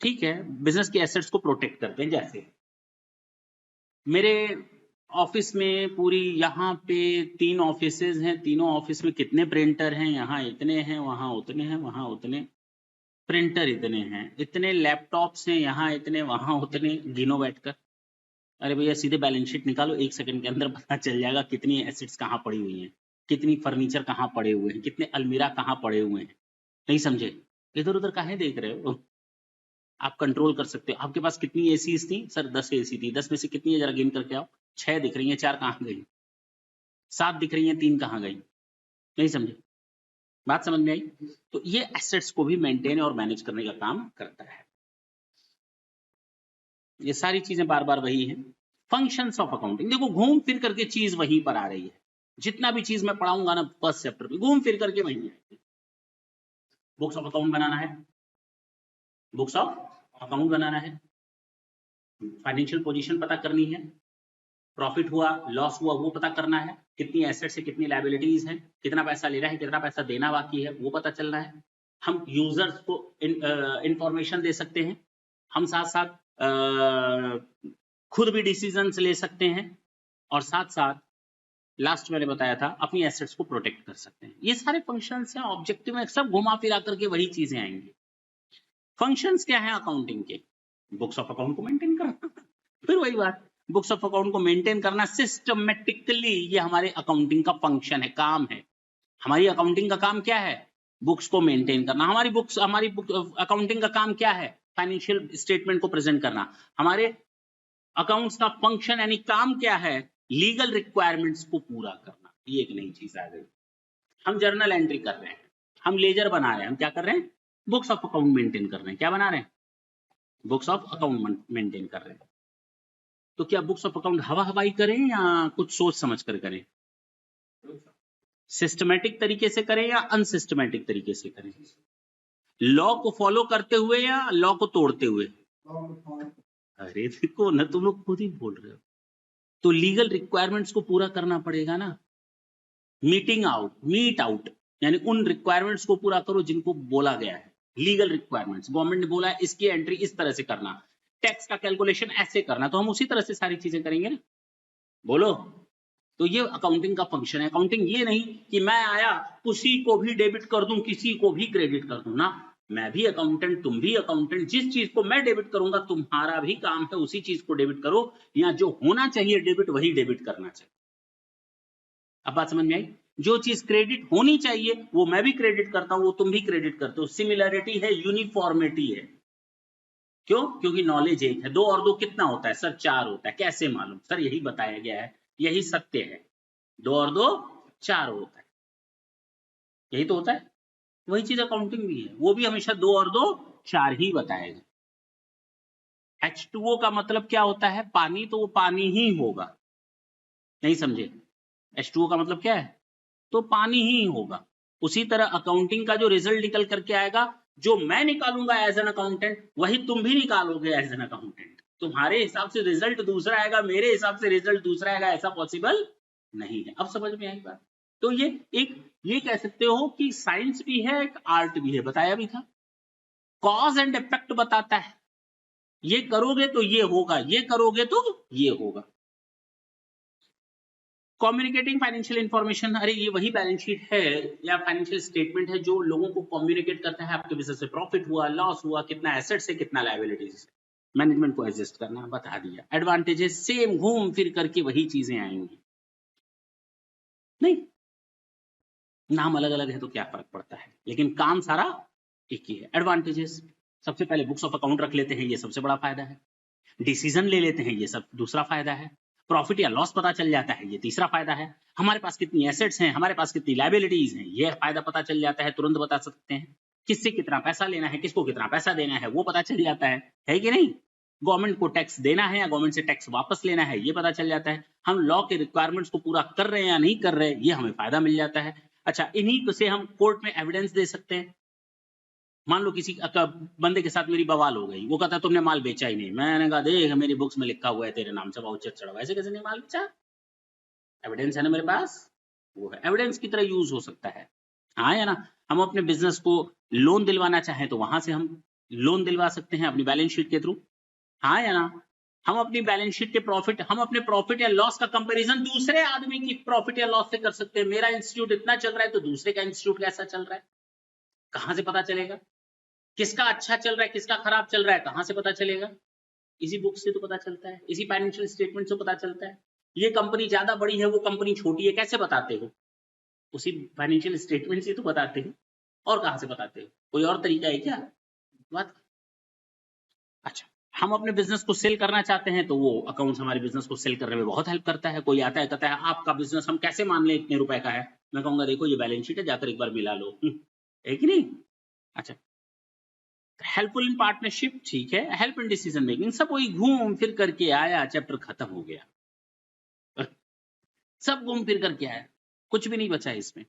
ठीक है, बिजनेस के एसेट्स को प्रोटेक्ट करते हैं। जैसे मेरे ऑफिस में पूरी यहाँ पे 3 ऑफिसेज हैं, तीनों ऑफिस में कितने प्रिंटर हैं? यहाँ इतने हैं, वहां उतने हैं, वहां उतने, प्रिंटर इतने हैं, इतने लैपटॉप्स हैं, यहाँ इतने, वहां उतने, गिनो बैठकर। अरे भैया सीधे बैलेंस शीट निकालो, 1 सेकंड के अंदर पता चल जाएगा कितनी एसेट्स कहाँ पड़ी हुई हैं, कितनी फर्नीचर कहाँ पड़े हुए हैं, कितने अलमीरा कहाँ पड़े हुए हैं। नहीं समझे? इधर उधर काहे देख रहे हो? आप कंट्रोल कर सकते हो। आपके पास कितनी एसी थी? सर 10 एसी थी। 10 में से कितनी है जरा गिन करके आओ। 6 दिख रही हैं, 4 कहाँ गई? 7 दिख रही हैं, 3 कहाँ गई? नहीं समझे? बात समझ में आई? तो ये एसेट्स को भी मेंटेन और मैनेज करने का काम करता है। ये सारी चीजें बार बार वही है। फंक्शंस ऑफ अकाउंटिंग, देखो घूम फिर करके चीज वहीं पर आ रही है। जितना भी चीज मैं पढ़ाऊंगा ना फर्स्ट चैप्टर में, घूम फिर करके वहीं है। बुक्स ऑफ अकाउंट बनाना है, बुक्स ऑफ अकाउंट बनाना है, फाइनेंशियल पोजीशन पता करनी है, प्रॉफिट हुआ लॉस हुआ वो पता करना है, कितनी एसेट्स है कितनी लायबिलिटीज है, कितना पैसा ले रहा है कितना पैसा देना बाकी है वो पता चलना है। हम यूजर्स को इंफॉर्मेशन दे सकते हैं, हम साथ साथ खुद भी डिसीजंस ले सकते हैं, और साथ साथ लास्ट मैंने बताया था अपनी एसेट्स को प्रोटेक्ट कर सकते हैं। ये सारे फंक्शंस हैं, ऑब्जेक्टिव में सब घुमा फिरा करके वही चीजें आएंगी। फंक्शंस क्या है अकाउंटिंग के? बुक्स ऑफ अकाउंट को मेंटेन करना। फिर वही बात, बुक्स ऑफ अकाउंट को मेंटेन करना सिस्टमेटिकली, ये हमारे अकाउंटिंग का फंक्शन है, काम है। हमारी अकाउंटिंग का काम क्या है? बुक्स को मेंटेन करना। हमारी बुक अकाउंटिंग का काम क्या है? फाइनेंशियल स्टेटमेंट को प्रेजेंट करना। हमारे अकाउंट्स का फंक्शन यानी काम क्या है? लीगल रिक्वायरमेंट्स को पूरा करना। ये एक नई चीज आ गई। हम जर्नल एंट्री कर रहे हैं, हम लेजर बना रहे हैं, हम क्या कर रहे हैं? बुक्स ऑफ अकाउंट मेंटेन कर रहे हैं। क्या बना रहे हैं? बुक्स ऑफ अकाउंट मेंटेन कर रहे हैं। तो क्या बुक्स ऑफ अकाउंट हवा हवाई करें या कुछ सोच समझ कर करें? सिस्टमैटिक तरीके से करें या अनसिस्टमैटिक तरीके से करें? लॉ को फॉलो करते हुए या लॉ को तोड़ते हुए? अरे देखो ना, तुम लोग खुद ही बोल रहे हो। तो लीगल रिक्वायरमेंट्स को पूरा करना पड़ेगा ना। मीट आउट यानी उन रिक्वायरमेंट्स को पूरा करो जिनको बोला गया है। लीगल रिक्वायरमेंट्स, गवर्नमेंट ने बोला है इसकी एंट्री इस तरह से करना, टैक्स का कैलकुलेशन ऐसे करना, तो हम उसी तरह से सारी चीजें करेंगे ना। बोलो। तो ये अकाउंटिंग का फंक्शन है। अकाउंटिंग ये नहीं कि मैं आया उसी को भी डेबिट कर दूं किसी को भी क्रेडिट कर दूं ना। मैं भी अकाउंटेंट, तुम भी अकाउंटेंट, जिस चीज को मैं डेबिट करूंगा तुम्हारा भी काम है उसी चीज को डेबिट करो, या जो होना चाहिए डेबिट वही डेबिट करना चाहिए। अब बात समझ में आई? जो चीज क्रेडिट होनी चाहिए वो मैं भी क्रेडिट करता हूं, वो तुम भी क्रेडिट करते हो। सिमिलरिटी है, यूनिफॉर्मिटी है। क्यों? क्योंकि नॉलेज एक है। 2 और 2 कितना होता है सर? 4 होता है। कैसे मालूम? सर यही बताया गया है, यही सत्य है। 2 और 2 4 होता है, यही तो होता है। वही चीज अकाउंटिंग भी है, वो भी हमेशा 2 और 2 4 ही बताएगा। H2O का मतलब क्या होता है? पानी, तो वो पानी ही होगा। नहीं समझे? H2O का मतलब क्या है? तो पानी ही होगा। उसी तरह अकाउंटिंग का जो रिजल्ट निकल करके आएगा, जो मैं निकालूंगा एज एन अकाउंटेंट वही तुम भी निकालोगे एज एन अकाउंटेंट। तुम्हारे हिसाब से रिजल्ट दूसरा आएगा, मेरे हिसाब से रिजल्ट दूसरा आएगा, ऐसा पॉसिबल नहीं है। अब समझ में आई बात? तो ये कह सकते हो कि साइंस भी है एक आर्ट भी है, बताया भी था। कॉज एंड इफेक्ट बताता है, ये करोगे तो ये होगा, ये करोगे तो ये होगा। कम्युनिकेटिंग फाइनेंशियल इंफॉर्मेशन, अरे ये वही बैलेंस शीट है या फाइनेंशियल स्टेटमेंट है जो लोगों को कम्युनिकेट करता है आपके बिजनेस से प्रॉफिट हुआ लॉस हुआ, कितना एसेट्स है कितना लायबिलिटीज है। मैनेजमेंट को एडजस्ट करना बता दिया। एडवांटेजेस सेम घूम फिर करके वही चीजें आएंगी। नहीं, नाम अलग अलग है तो क्या फर्क पड़ता है, लेकिन काम सारा एक ही है। एडवांटेजेस, सबसे पहले बुक्स ऑफ अकाउंट रख लेते हैं, ये सबसे बड़ा फायदा है। डिसीजन ले लेते हैं, ये सब दूसरा फायदा है। प्रॉफिट या लॉस पता चल जाता है, ये तीसरा फायदा है। हमारे पास कितनी एसेट्स हैं, हमारे पास कितनी लायबिलिटीज हैं, ये फायदा पता चल जाता है, तुरंत बता सकते हैं। किससे कितना पैसा लेना है, किसको कितना पैसा देना है, वो पता चल जाता है कि नहीं? गवर्नमेंट को टैक्स देना है या गवर्नमेंट से टैक्स वापस लेना है, ये पता चल जाता है। हम लॉ के रिक्वायरमेंट्स को पूरा कर रहे हैं या नहीं कर रहे, ये हमें फायदा मिल जाता है। अच्छा, इन्हीं से हम कोर्ट में एविडेंस दे सकते हैं। मान लो किसी बंदे के साथ मेरी बवाल हो गई, वो कहता तुमने माल बेचा ही नहीं। मैंने कहा देख मेरी बुक्स में लिखा हुआ है तेरे नाम से वाउचर चढ़ा, ऐसे कैसे नहीं माल बेचा? एविडेंस है ना मेरे पास, वो है एविडेंस की तरह यूज हो सकता है। हाँ या ना? हम अपने बिजनेस को लोन दिलवाना चाहें तो वहां से हम लोन दिलवा सकते हैं अपनी बैलेंस शीट के थ्रू। हाँ या ना? हम अपनी बैलेंस शीट के प्रॉफिट, हम अपने प्रॉफिट या लॉस का कंपैरिजन दूसरे आदमी की प्रॉफिट या लॉस से कर सकते हैं। मेरा इंस्टीट्यूट इतना चल रहा है तो दूसरे का इंस्टीट्यूट कैसा चल रहा है, कहां से पता चलेगा? किसका अच्छा चल रहा है, किसका खराब चल रहा है, कहां से पता चलेगा? इसी बुक से तो पता चलता है, इसी फाइनेंशियल स्टेटमेंट से पता चलता है। ये कंपनी ज्यादा बड़ी है, वो कंपनी छोटी है, कैसे बताते हो? उसी फाइनेंशियल स्टेटमेंट से तो बताते हो। और कहां से बताते हो? कोई और तरीका है क्या बात? अच्छा, हम अपने बिजनेस को सेल करना चाहते हैं तो वो अकाउंट्स हमारे बिजनेस को सेल करने में बहुत हेल्प करता है। कोई आता है कहता है आपका बिजनेस हम कैसे मान लें इतने रुपए का है, मैं कहूंगा देखो ये बैलेंस शीट है, जाकर एक बार मिला लो। है कि नहीं? अच्छा, हेल्पफुल इन पार्टनरशिप, ठीक है, हेल्प इन डिसीजन मेकिंग, सब वही घूम फिर करके आया, चैप्टर खत्म हो गया। सब घूम फिर करके आया, कुछ भी नहीं बचा इसमें।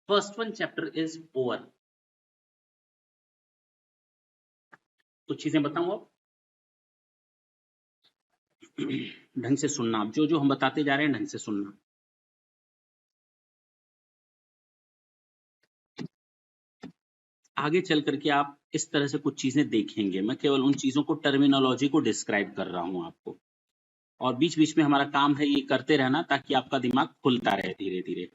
First one chapter is over. कुछ चीजें बताऊं अब, ढंग से सुनना। अब जो जो हम बताते जा रहे हैं ढंग से सुनना। आगे चल करके आप इस तरह से कुछ चीजें देखेंगे, मैं केवल उन चीजों को, टर्मिनोलॉजी को डिस्क्राइब कर रहा हूं आपको, और बीच बीच में हमारा काम है ये करते रहना ताकि आपका दिमाग खुलता रहे धीरे धीरे।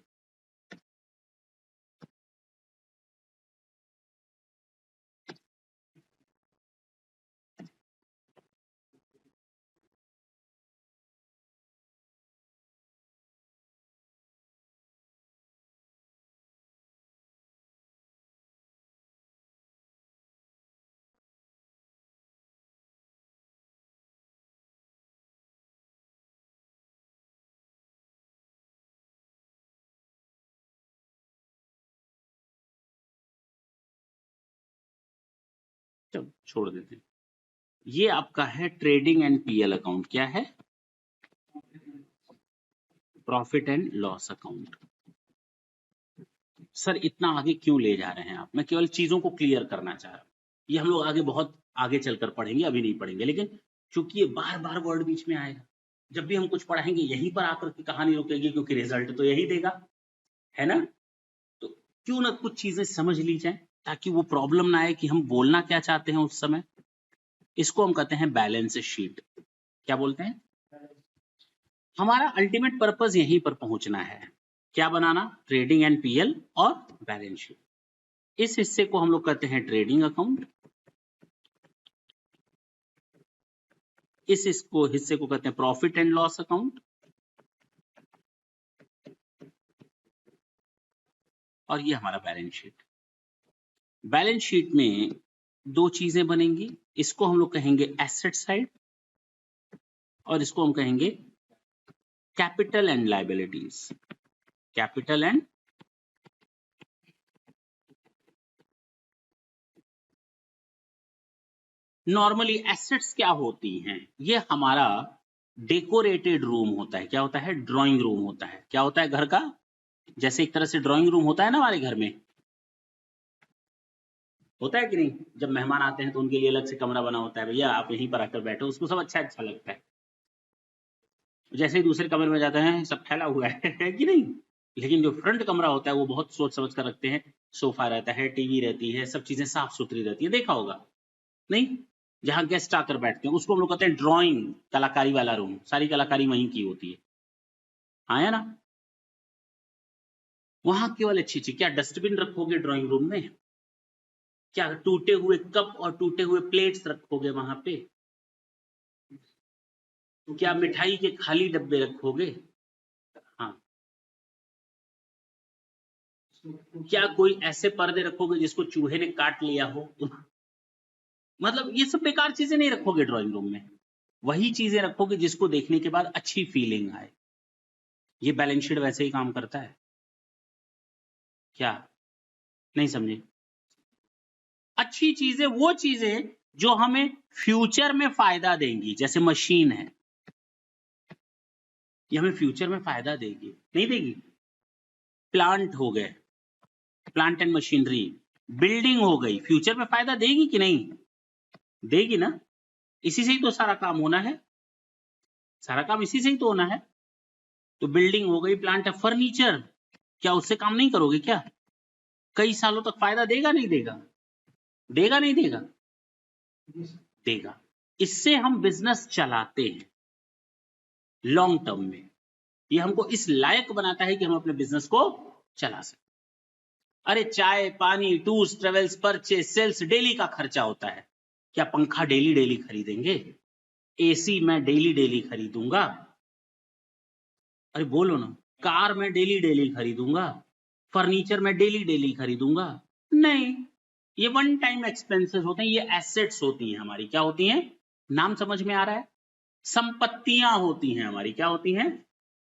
चलो छोड़ देते हैं। ये आपका है ट्रेडिंग एंड पीएल अकाउंट। क्या है? Profit and loss account. Sir इतना आगे क्यों ले जा रहे हैं आप? मैं केवल चीजों को क्लियर करना चाह रहा हूं। ये हम लोग आगे बहुत आगे चलकर पढ़ेंगे, अभी नहीं पढ़ेंगे, लेकिन चूंकि ये बार बार वर्ड बीच में आएगा, जब भी हम कुछ पढ़ाएंगे यहीं पर आकर के कहानी रुकेगी, क्योंकि रिजल्ट तो यही देगा, है ना? तो क्यों ना कुछ चीजें समझ ली जाए ताकि वो प्रॉब्लम ना आए कि हम बोलना क्या चाहते हैं उस समय। इसको हम कहते हैं बैलेंस शीट। क्या बोलते हैं? हमारा अल्टीमेट पर्पस यहीं पर पहुंचना है। क्या बनाना? ट्रेडिंग एंड पीएल और बैलेंस शीट। इस हिस्से को हम लोग कहते हैं ट्रेडिंग अकाउंट, इस हिस्से को कहते हैं प्रॉफिट एंड लॉस अकाउंट, और ये हमारा बैलेंस शीट। बैलेंस शीट में दो चीजें बनेंगी, इसको हम लोग कहेंगे एसेट साइड और इसको हम कहेंगे capital and liabilities. Capital and normally assets क्या होती हैं? ये हमारा डेकोरेटेड रूम होता है। क्या होता है? ड्राइंग रूम होता है। क्या होता है? घर का जैसे एक तरह से ड्राइंग रूम होता है ना हमारे घर में, होता है कि नहीं? जब मेहमान आते हैं तो उनके लिए अलग से कमरा बना होता है, भैया आप यहीं पर आकर बैठो, उसको सब अच्छा अच्छा लगता है। जैसे ही दूसरे कमरे में जाते हैं सब फैला हुआ है कि नहीं? लेकिन जो फ्रंट कमरा होता है वो बहुत सोच समझ कर रखते हैं। सोफा रहता है, टीवी रहती है, सब चीजें साफ सुथरी रहती है, देखा होगा नहीं? जहां गेस्ट आकर बैठते हैं उसको हम लोग कहते हैं ड्राइंग, कलाकारी वाला रूम। सारी कलाकारी वहीं की होती है। हाँ या ना? वहां केवल अच्छी चीज, क्या डस्टबिन रखोगे ड्राइंग रूम में? क्या टूटे हुए कप और टूटे हुए प्लेट्स रखोगे वहां पे? क्या मिठाई के खाली डब्बे रखोगे? हाँ। क्या कोई ऐसे पर्दे रखोगे जिसको चूहे ने काट लिया हो? मतलब ये सब बेकार चीजें नहीं रखोगे ड्राइंग रूम में। वही चीजें रखोगे जिसको देखने के बाद अच्छी फीलिंग आए। ये बैलेंस शीट वैसे ही काम करता है। क्या? नहीं समझे? अच्छी चीजें वो चीजें जो हमें फ्यूचर में फायदा देंगी, जैसे मशीन है, ये हमें फ्यूचर में फायदा देगी, नहीं देगी? प्लांट हो गए, प्लांट एंड मशीनरी, बिल्डिंग हो गई, फ्यूचर में फायदा देगी कि नहीं देगी ना? इसी से ही तो सारा काम होना है, सारा काम इसी से ही तो होना है। तो बिल्डिंग हो गई, प्लांट है, फर्नीचर, क्या उससे काम नहीं करोगे क्या? कई सालों तक फायदा देगा नहीं देगा? देगा नहीं देगा? देगा। इससे हम बिजनेस चलाते हैं लॉन्ग टर्म में। ये हमको इस लायक बनाता है कि हम अपने बिजनेस को चला सकें। अरे चाय पानी tours travels purchase sales daily का खर्चा होता है, क्या पंखा डेली डेली खरीदेंगे? एसी मैं डेली डेली खरीदूंगा? अरे बोलो ना, कार मैं डेली डेली खरीदूंगा? फर्नीचर मैं डेली डेली खरीदूंगा? नहीं, ये वन टाइम एक्सपेंसेस होते हैं, ये एसेट्स होती हैं हमारी। क्या होती हैं? नाम समझ में आ रहा है? संपत्तियां होती हैं हमारी। क्या होती हैं?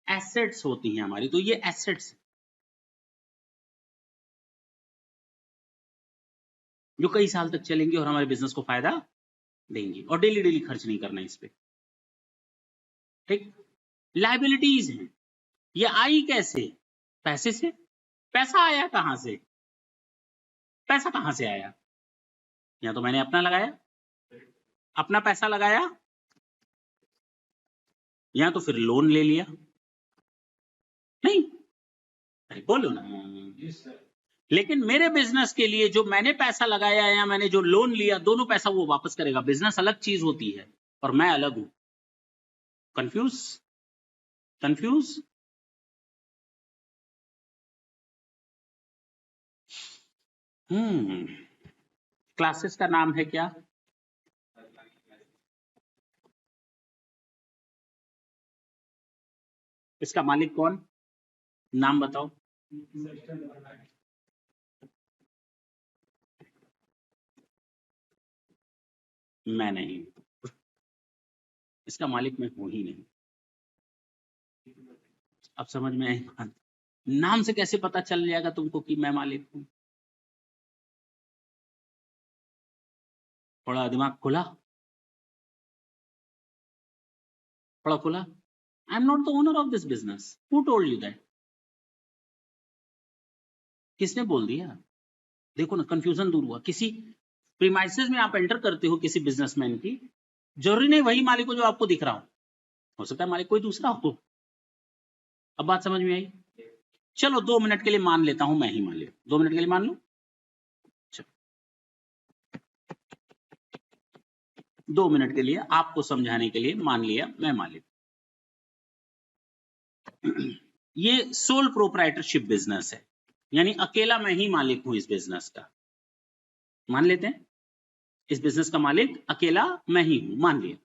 एसेट्स होती हैं हमारी। तो ये एसेट्स जो कई साल तक चलेंगी और हमारे बिजनेस को फायदा देंगी, और डेली डेली खर्च नहीं करना इस पे, ठीक? लायबिलिटीज हैं, ये आई कैसे? पैसे से। पैसा आया कहां से? पैसा कहां से आया? या तो मैंने अपना लगाया, अपना पैसा लगाया, या तो फिर लोन ले लिया। नहीं, अरे बोलो ना। लेकिन मेरे बिजनेस के लिए जो मैंने पैसा लगाया या मैंने जो लोन लिया, दोनों पैसा वो वापस करेगा। बिजनेस अलग चीज होती है और मैं अलग हूं। कंफ्यूज? कंफ्यूज? क्लासेस का नाम है क्या? इसका मालिक कौन? नाम बताओ। मैं नहीं, इसका मालिक मैं हूं ही नहीं। अब समझ में आई बात? नाम से कैसे पता चल जाएगा तुमको कि मैं मालिक हूं? थोड़ा दिमाग खुला, थोड़ा खुला। I am not the owner of this business. Who told you that? किसने बोल दिया? देखो ना, कंफ्यूजन दूर हुआ। किसी प्रीमाइसेस में आप एंटर करते हो किसी बिजनेसमैन की, जरूरी नहीं वही मालिक हो जो आपको दिख रहा हो सकता है मालिक कोई दूसरा हो। अब बात समझ में आई? चलो 2 मिनट के लिए मान लेता हूं मैं ही मालिक। 2 मिनट के लिए मान लो। चलो 2 मिनट के लिए आपको समझाने के लिए मान लिया मैं मालिक। ये सोल प्रोप्राइटरशिप बिजनेस है, यानी अकेला मैं ही मालिक हूं इस बिजनेस का। मान लेते हैं इस बिजनेस का मालिक अकेला मैं ही हूं, मान लिया।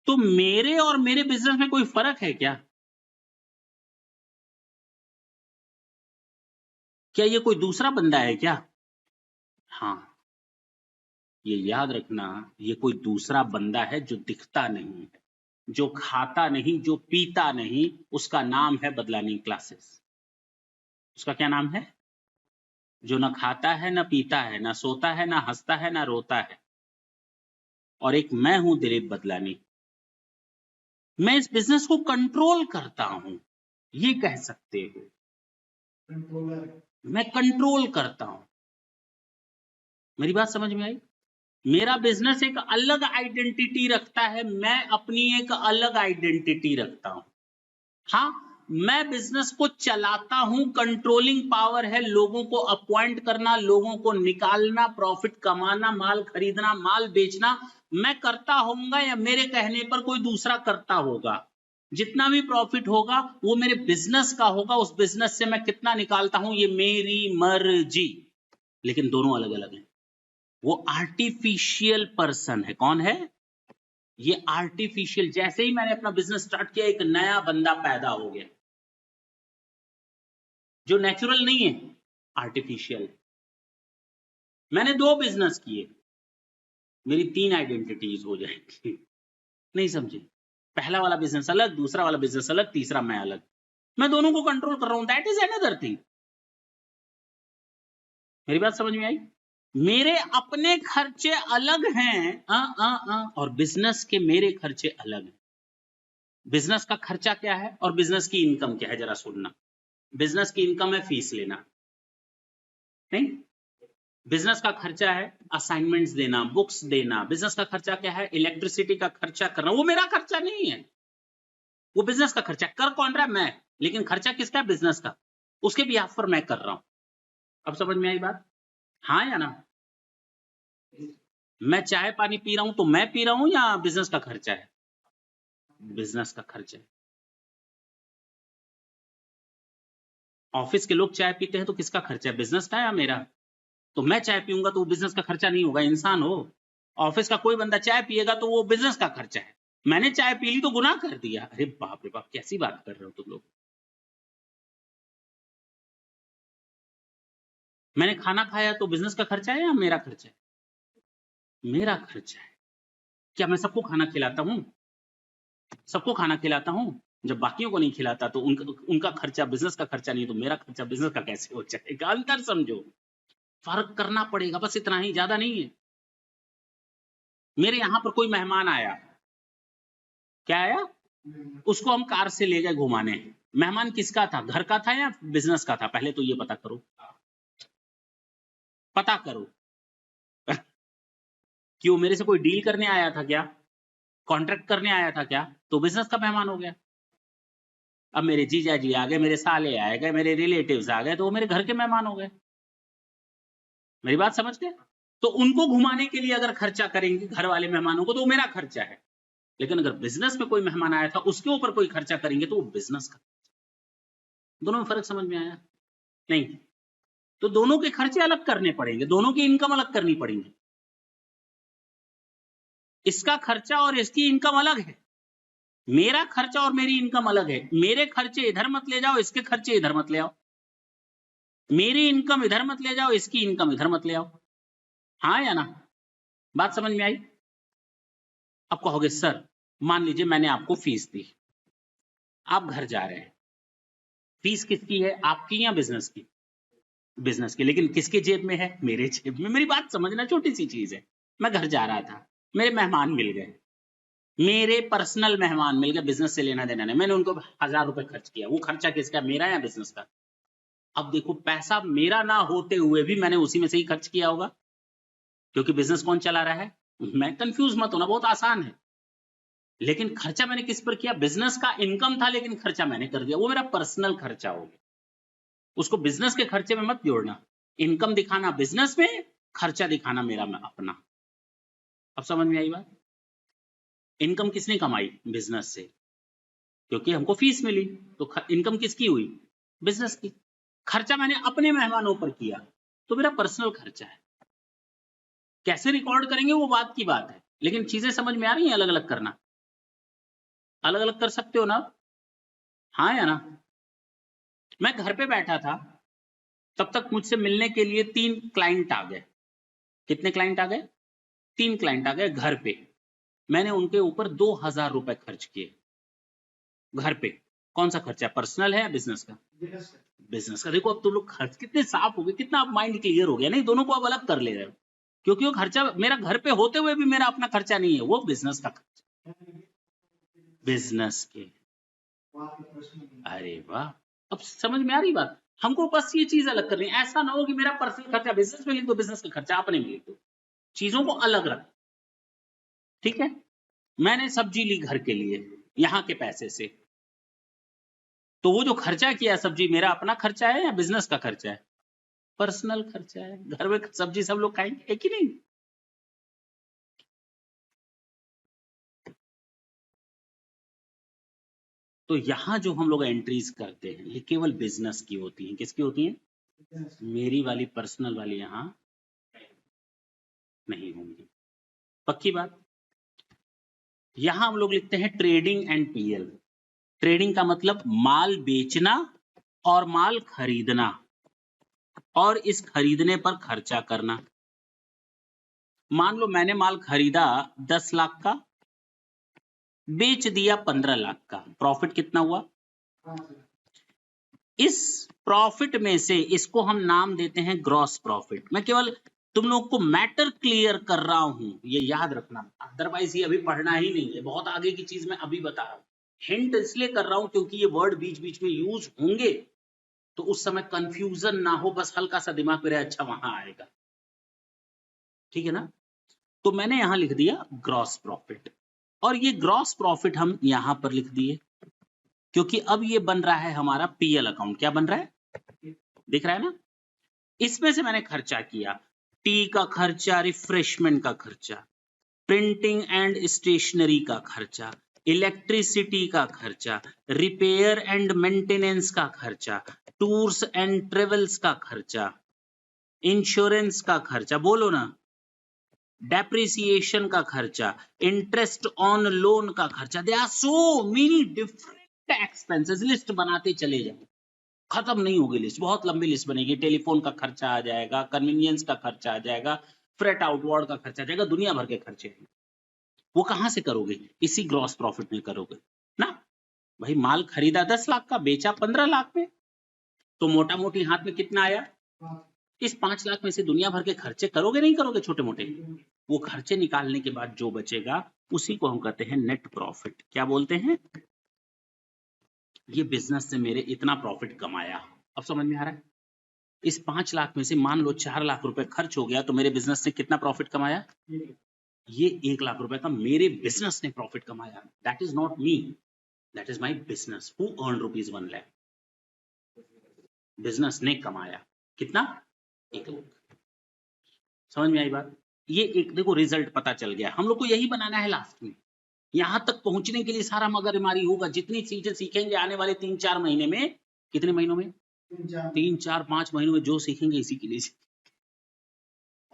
तो मेरे और मेरे बिजनेस में कोई फर्क है क्या? क्या ये कोई दूसरा बंदा है क्या? हाँ, ये याद रखना, ये कोई दूसरा बंदा है जो दिखता नहीं है, जो खाता नहीं, जो पीता नहीं। उसका नाम है बदलानी क्लासेस। उसका क्या नाम है? जो ना खाता है, ना पीता है, ना सोता है, ना हंसता है, ना रोता है। और एक मैं हूं दिलीप बदलानी। मैं इस बिजनेस को कंट्रोल करता हूं, ये कह सकते हो। मैं कंट्रोल करता हूं। मेरी बात समझ में आई? मेरा बिजनेस एक अलग आइडेंटिटी रखता है, मैं अपनी एक अलग आइडेंटिटी रखता हूं। हाँ, मैं बिजनेस को चलाता हूं, कंट्रोलिंग पावर है लोगों को अपॉइंट करना, लोगों को निकालना, प्रॉफिट कमाना, माल खरीदना, माल बेचना। मैं करता होऊंगा या मेरे कहने पर कोई दूसरा करता होगा। जितना भी प्रॉफिट होगा वो मेरे बिजनेस का होगा। उस बिजनेस से मैं कितना निकालता हूं ये मेरी मर्जी। लेकिन दोनों अलग अलग हैं। वो आर्टिफिशियल पर्सन है। कौन है? ये आर्टिफिशियल। जैसे ही मैंने अपना बिजनेस स्टार्ट किया, एक नया बंदा पैदा हो गया जो नेचुरल नहीं है, आर्टिफिशियल। मैंने 2 बिजनेस किए, मेरी 3 आइडेंटिटीज हो जाएंगी। नहीं समझे? पहला वाला बिजनेस अलग, दूसरा वाला बिजनेस अलग, तीसरा मैं अलग। मैं दोनों को कंट्रोल कर रहा हूं। That is another thing. मेरी बात समझ में आई? मेरे अपने खर्चे अलग हैं और बिजनेस के मेरे खर्चे अलग हैं। बिजनेस का खर्चा क्या है और बिजनेस की इनकम क्या है, जरा सुनना। बिजनेस की इनकम है फीस लेना, नहीं? बिजनेस का खर्चा है असाइनमेंट्स देना, बुक्स देना। बिजनेस का खर्चा क्या है? इलेक्ट्रिसिटी का खर्चा करना। वो मेरा खर्चा नहीं है, वो बिजनेस का खर्चा। कर कौन रहा है? मैं। लेकिन खर्चा किसका है? बिजनेस का। उसके बिहाफ पर मैं कर रहा हूं। अब समझ में आई बात? हाँ या ना? मैं चाय पानी पी रहा हूं तो मैं पी रहा हूं या बिजनेस का खर्चा है? बिजनेस का खर्चा है। ऑफिस के लोग चाय पीते हैं तो किसका खर्चा है? बिजनेस का या मेरा? तो मैं चाय पीऊंगा तो वो बिजनेस का खर्चा नहीं होगा, इंसान हो। ऑफिस का कोई बंदा चाय पिएगा तो वो बिजनेस का खर्चा है। मैंने चाय पी ली तो गुनाह कर दिया। अरे बाप रे बाप, कैसी बात कर रहे हो तुम लोग। मैंने खाना खाया तो बिजनेस का खर्चा है या मेरा खर्चा है? मेरा खर्चा है। क्या मैं सबको खाना खिलाता हूं? सबको खाना खिलाता हूं। जब बाकियों को नहीं खिलाता तो उनका खर्चा बिजनेस का खर्चा नहीं, तो मेरा खर्चा बिजनेस का कैसे हो जाएगा? अंतर समझो, फर्क करना पड़ेगा, बस इतना ही, ज्यादा नहीं है। मेरे यहां पर कोई मेहमान आया, क्या आया? उसको हम कार से ले गए घुमाने। मेहमान किसका था? घर का था या बिजनेस का था? पहले तो ये पता करो, पता करो। कि वो मेरे से कोई डील करने आया था क्या? कॉन्ट्रैक्ट करने आया था क्या? तो बिजनेस का मेहमान हो गया। अब मेरे जीजा जी आ गए, मेरे साले आ गए, मेरे रिलेटिव्स आ गए, तो वो मेरे घर के मेहमान हो गए। मेरी बात समझ गए? तो उनको घुमाने के लिए अगर खर्चा करेंगे घर वाले मेहमानों को तो वो मेरा खर्चा है। लेकिन अगर बिजनेस में कोई मेहमान आया था उसके ऊपर कोई खर्चा करेंगे तो वो बिजनेस का। दोनों में फर्क समझ में आया? नहीं। तो दोनों के खर्चे अलग करने पड़ेंगे, दोनों की इनकम अलग करनी पड़ेगी। इसका खर्चा और इसकी इनकम अलग है। मेरा खर्चा और मेरी इनकम अलग है। मेरे खर्चे इधर मत ले जाओ, इसके खर्चे इधर मत ले आओ। मेरी इनकम इधर मत ले जाओ, इसकी इनकम इधर मत ले आओ। हाँ या ना? बात समझ में आई? अब कहोगे सर, मान लीजिए मैंने आपको फीस दी, आप घर जा रहे हैं। फीस किसकी है? आपकी या बिजनेस की? बिजनेस की। लेकिन किसके जेब में है? मेरे जेब में। मेरी बात समझना, छोटी सी चीज है। मैं घर जा रहा था, मेरे मेहमान मिल गए, मेरे पर्सनल मेहमान मिल गए, बिजनेस से लेना देना नहीं। मैंने उनको 1000 रुपए खर्च किया। वो खर्चा किसका? मेरा या बिजनेस का? अब देखो, पैसा मेरा ना होते हुए भी मैंने उसी में से ही खर्च किया होगा, क्योंकि बिजनेस कौन चला रहा है? मैं। कंफ्यूज मत होना, बहुत आसान है। लेकिन खर्चा मैंने किस पर किया? बिजनेस का इनकम था लेकिन खर्चा मैंने कर दिया, वो मेरा पर्सनल खर्चा हो गया। उसको बिजनेस के खर्चे में मत जोड़ना। इनकम दिखाना बिजनेस में, खर्चा दिखाना मेरा में अपना। अब समझ में आई बात? इनकम किसने कमाई? बिजनेस से, क्योंकि हमको फीस मिली। तो इनकम किसकी हुई? बिजनेस की। खर्चा मैंने अपने मेहमानों पर किया, तो मेरा पर्सनल खर्चा है। कैसे रिकॉर्ड करेंगे वो बात की बात है, लेकिन चीजें समझ में आ रही हैं? अलग अलग करना, अलग अलग कर सकते हो ना? हाँ या ना? मैं घर पे बैठा था, तब तक मुझसे मिलने के लिए 3 क्लाइंट आ गए। कितने क्लाइंट आ गए? 3 क्लाइंट आ गए घर पे। मैंने उनके ऊपर 2000 रुपए खर्च किए घर पे। कौन सा खर्चा है? पर्सनल है या बिजनेस का? बिजनेस का। देखो अब तुम लोग खर्च कितने साफ हो गए, कितना अब माइंड क्लियर हो गया। नहीं, दोनों को अब अलग कर ले रहे हो, क्योंकि वो खर्चा मेरा घर पे होते हुए भी मेरा अपना खर्चा नहीं है, वो बिजनेस का खर्चा। बिजनेस के। अरे वाह, अब समझ में आ रही बात? हमको बस ये चीज अलग करनी है। ऐसा ना हो कि मेरा पर्सनल खर्चा बिजनेस में लिख दो, बिजनेस का खर्चा अपने में लिख दो। चीजों को अलग रख। ठीक है? मैंने सब्जी ली घर के लिए यहाँ के पैसे से, तो वो जो खर्चा किया सब्जी, मेरा अपना खर्चा है या बिजनेस का खर्चा है? पर्सनल खर्चा है। घर में सब्जी सब लोग खाएंगे, है कि नहीं? तो यहाँ जो हम लोग एंट्रीज करते हैं ये केवल बिजनेस की होती हैं। किसकी होती हैं? मेरी वाली पर्सनल वाली यहाँ नहीं होंगी। पक्की बात? यहाँ हम लोग लिखते हैं ट्रेडिंग एंड पीएल। ट्रेडिंग का मतलब माल बेचना और माल खरीदना, और इस खरीदने पर खर्चा करना। मान लो मैंने माल खरीदा 10 लाख का, बेच दिया 15 लाख का, प्रॉफिट कितना हुआ? इस प्रॉफिट में से इसको हम नाम देते हैं ग्रॉस प्रॉफिट। मैं केवल तुम लोग को मैटर क्लियर कर रहा हूं, ये याद रखना, अदरवाइज ये अभी पढ़ना ही नहीं है, बहुत आगे की चीज मैं अभी बता रहा हूं। हिंट इसलिए कर रहा हूं क्योंकि ये वर्ड बीच बीच में यूज होंगे, तो उस समय कंफ्यूजन ना हो, बस हल्का सा दिमाग मेरा अच्छा वहां आएगा, ठीक है ना। तो मैंने यहां लिख दिया ग्रॉस प्रॉफिट, और ये ग्रॉस प्रॉफिट हम यहां पर लिख दिए, क्योंकि अब ये बन रहा है हमारा पीएल अकाउंट। क्या बन रहा है, दिख रहा है ना। इसमें से मैंने खर्चा किया, टी का खर्चा, रिफ्रेशमेंट का खर्चा, प्रिंटिंग एंड स्टेशनरी का खर्चा, इलेक्ट्रिसिटी का खर्चा, रिपेयर एंड मेंटेनेंस का खर्चा, टूर्स एंड ट्रेवल्स का खर्चा, इंश्योरेंस का खर्चा, बोलो ना, डेप्रिसिएशन का खर्चा, इंटरेस्ट ऑन लोन का खर्चा। They are so many different expenses, list बनाते चले जाओ, खत्म नहीं होगी लिस्ट, बहुत लंबी लिस्ट बनेगी। टेलीफोन का खर्चा आ जाएगा, कन्वीनियंस का खर्चा आ जाएगा, फ्रेट आउटवर्ड का खर्चा आ जाएगा, दुनिया भर के खर्चे हैं। वो कहां से करोगे, इसी ग्रॉस प्रॉफिट में करोगे ना। भाई माल खरीदा 10 लाख का, बेचा 15 लाख में, तो मोटा मोटी हाथ में कितना आया, इस 5 लाख में से दुनिया भर के खर्चे करोगे नहीं करोगे, छोटे मोटे, वो खर्चे निकालने के बाद जो बचेगा उसी को हम कहते हैं नेट प्रॉफिट। क्या बोलते हैं, ये बिजनेस से मेरे इतना प्रॉफिट कमाया। अब समझ में आ रहा है। इस 5 लाख में से मान लो 4 लाख रुपए खर्च हो गया, तो मेरे बिजनेस ने कितना प्रॉफिट कमाया, ये 1 लाख रुपए का मेरे बिजनेस ने प्रॉफिट कमाया। That is not me, that is my business who earn rupees 1 lakh. Business ने कमाया कितना, 1 लाख। समझ में आई बात। ये एक देखो रिजल्ट पता चल गया, हम लोग को यही बनाना है लास्ट में। यहां तक पहुंचने के लिए सारा मगरमारी होगा, जितनी चीजें सीखेंगे आने वाले 3-4 महीने में, कितने महीनों में, 3-4-5 महीनों में जो सीखेंगे इसी के लिए।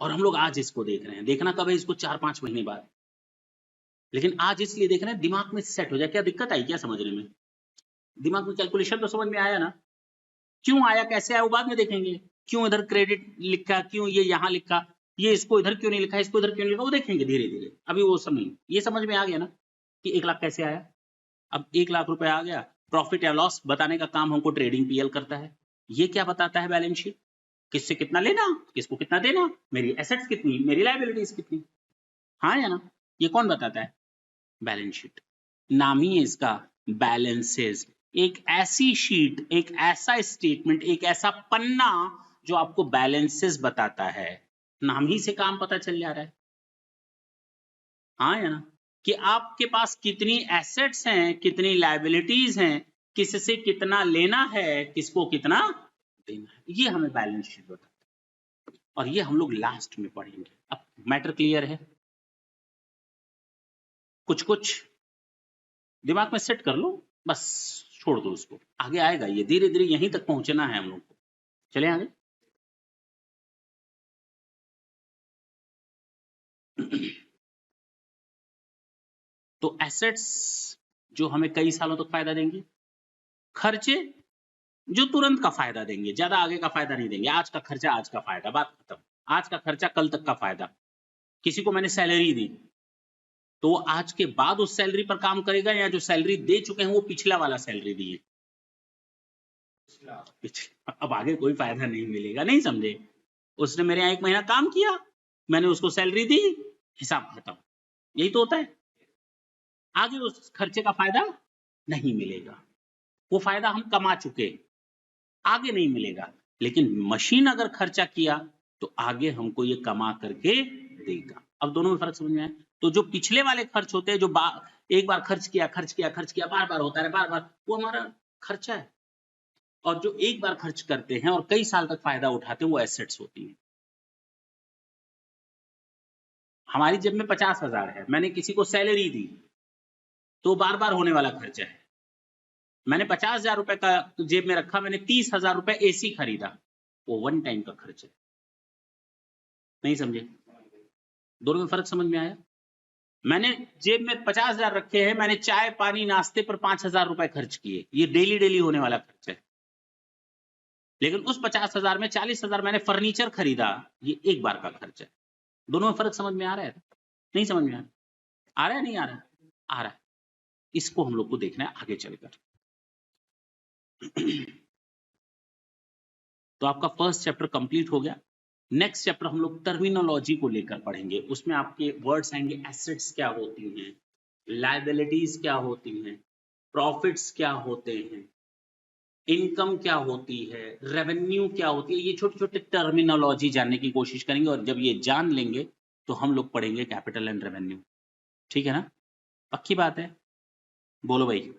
और हम लोग आज इसको देख रहे हैं, देखना कब है इसको, 4-5 महीने बाद। लेकिन आज इसलिए देख रहे हैं दिमाग में सेट हो जाए। क्या दिक्कत आई क्या समझने में, दिमाग में कैलकुलेशन तो समझ में आया ना, क्यों आया कैसे आया वो बाद में देखेंगे। क्यों इधर क्रेडिट लिखा, क्यों ये यहाँ लिखा, ये इसको इधर क्यों नहीं लिखा, इसको इधर क्यों नहीं लिखा, वो देखेंगे धीरे धीरे। अभी वो सब नहीं, ये समझ में आ गया ना कि 1 लाख कैसे आया। अब 1 लाख रुपए आ गया, प्रॉफिट या लॉस बताने का काम हमको ट्रेडिंग पीएल करता है। ये क्या बताता है, बैलेंस शीट, किससे कितना लेना, किसको कितना देना, मेरी एसेट्स कितनी, मेरी लायबिलिटीज कितनी, हाँ या ना। ये कौन बताता है, बैलेंस शीट। नाम ही है इसका बैलेंसेस। एक ऐसी शीट, एक ऐसा स्टेटमेंट, एक ऐसा पन्ना जो आपको बैलेंसेस बताता है। नाम ही से काम पता चल जा रहा है, हाँ या ना, कि आपके पास कितनी एसेट्स हैं, कितनी लायबिलिटीज हैं, किससे कितना लेना है, किसको कितना देना है, ये हमें बैलेंस शीट बताता है। और ये हम लोग लास्ट में पढ़ेंगे। अब मैटर क्लियर है, कुछ कुछ दिमाग में सेट कर लो, बस छोड़ दो उसको, आगे आएगा ये, धीरे धीरे यहीं तक पहुंचना है हम लोग को। चले आगे। तो एसेट्स जो हमें कई सालों तक फायदा देंगे, खर्चे जो तुरंत का फायदा देंगे, ज्यादा आगे का फायदा नहीं देंगे। आज का खर्चा आज का फायदा, बात खत्म। आज का खर्चा कल तक का फायदा। किसी को मैंने सैलरी दी, तो वो आज के बाद उस सैलरी पर काम करेगा, या जो सैलरी दे चुके हैं वो पिछला वाला सैलरी दिए, अब आगे कोई फायदा नहीं मिलेगा, नहीं समझे। उसने मेरे यहाँ 1 महीना काम किया, मैंने उसको सैलरी दी, हिसाब खत्म। यही तो होता है। आगे उस खर्चे का फायदा नहीं मिलेगा, वो फायदा हम कमा चुके, आगे नहीं मिलेगा। लेकिन मशीन अगर खर्चा किया तो आगे हमको ये कमा करके देगा। अब दोनों में फर्क समझ में आया। तो जो पिछले वाले खर्च होते हैं, जो एक बार खर्च किया खर्च किया खर्च किया, बार बार होता है, बार बार, वो हमारा खर्चा है। और जो एक बार खर्च करते हैं और कई साल तक फायदा उठाते हैं, वो एसेट्स होती हैं। हमारी जेब में 50,000 है, मैंने किसी को सैलरी दी, तो बार बार होने वाला खर्चा है। मैंने 50,000 रुपए का जेब में रखा, मैंने 30,000 रुपए एसी खरीदा, वो 1 टाइम का खर्च है। नहीं समझे, दोनों में फर्क समझ में आया। मैंने जेब में 50,000 रखे हैं, मैंने चाय पानी नाश्ते पर 5,000 रुपए खर्च किए, ये डेली डेली होने वाला खर्च है। लेकिन उस 50,000 में 40,000 मैंने फर्नीचर खरीदा, ये एक बार का खर्च है। दोनों में फर्क समझ में आ रहा है, नहीं समझ में आ रहा है, नहीं आ रहा है, आ रहा है। इसको हम लोग को देखना है आगे चलकर। तो आपका फर्स्ट चैप्टर कंप्लीट हो गया। नेक्स्ट चैप्टर हम लोग टर्मिनोलॉजी को लेकर पढ़ेंगे। उसमें आपके वर्ड्स आएंगे, एसेट्स क्या होती हैं, लायबिलिटीज क्या होती हैं, प्रॉफिट्स क्या होते हैं, इनकम क्या होती है, रेवेन्यू क्या होती है। ये छोटे छोटे टर्मिनोलॉजी जानने की कोशिश करेंगे, और जब ये जान लेंगे तो हम लोग पढ़ेंगे कैपिटल एंड रेवेन्यू। ठीक है ना, पक्की बात है? बोलो भाई।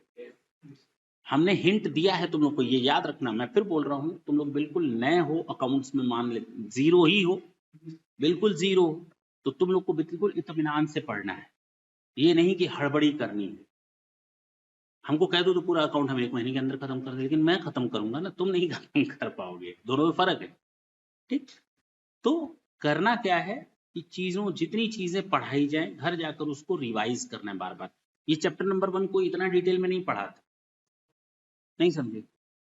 हमने हिंट दिया है तुम लोग को, ये याद रखना। मैं फिर बोल रहा हूँ, तुम लोग बिल्कुल नए हो अकाउंट्स में, मान ले जीरो ही हो, बिल्कुल जीरो, तो तुम लोग को बिल्कुल इत्मीनान से पढ़ना है। ये नहीं कि हड़बड़ी करनी है। हमको कह दो तो पूरा अकाउंट हम 1 महीने के अंदर खत्म कर दे, लेकिन मैं खत्म करूंगा ना, तुम नहीं खत्म कर पाओगे। दोनों में फर्क है। ठीक, तो करना क्या है कि चीजों, जितनी चीजें पढ़ाई जाए घर जाकर उसको रिवाइज करना है बार बार। ये चैप्टर नंबर 1 को इतना डिटेल में नहीं पढ़ा था, नहीं समझे?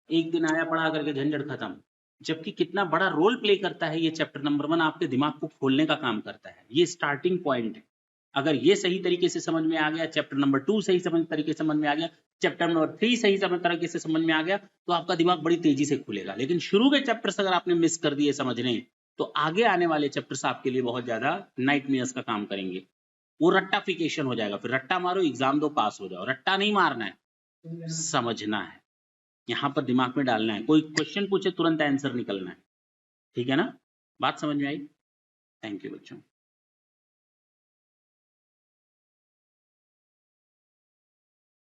एक दिन आया पढ़ा करके झंझट खत्म। जबकि कितना बड़ा रोल प्ले करता है ये चैप्टर नंबर 1, आपके दिमाग को खोलने का काम करता है। ये स्टार्टिंग पॉइंट है। अगर ये सही तरीके से समझ में आ गया, चैप्टर नंबर 2 सही तरीके से समझ में आ गया, चैप्टर नंबर 3 सही तरीके से समझ में आ गया, तो आपका दिमाग बड़ी तेजी से खुलेगा। लेकिन शुरू के चैप्टर्स अगर आपने मिस कर दिए समझने, तो आगे आने वाले चैप्टर्स आपके लिए बहुत ज्यादा नाइटमेयर्स का काम करेंगे। वो रट्टाफिकेशन हो जाएगा। फिर रट्टा मारो, एग्जाम दो, पास हो जाओ। रट्टा नहीं मारना है, समझना है, यहाँ पर दिमाग में डालना है। कोई क्वेश्चन पूछे तुरंत आंसर निकलना है। ठीक है ना, बात समझ में आई? थैंक यू बच्चों।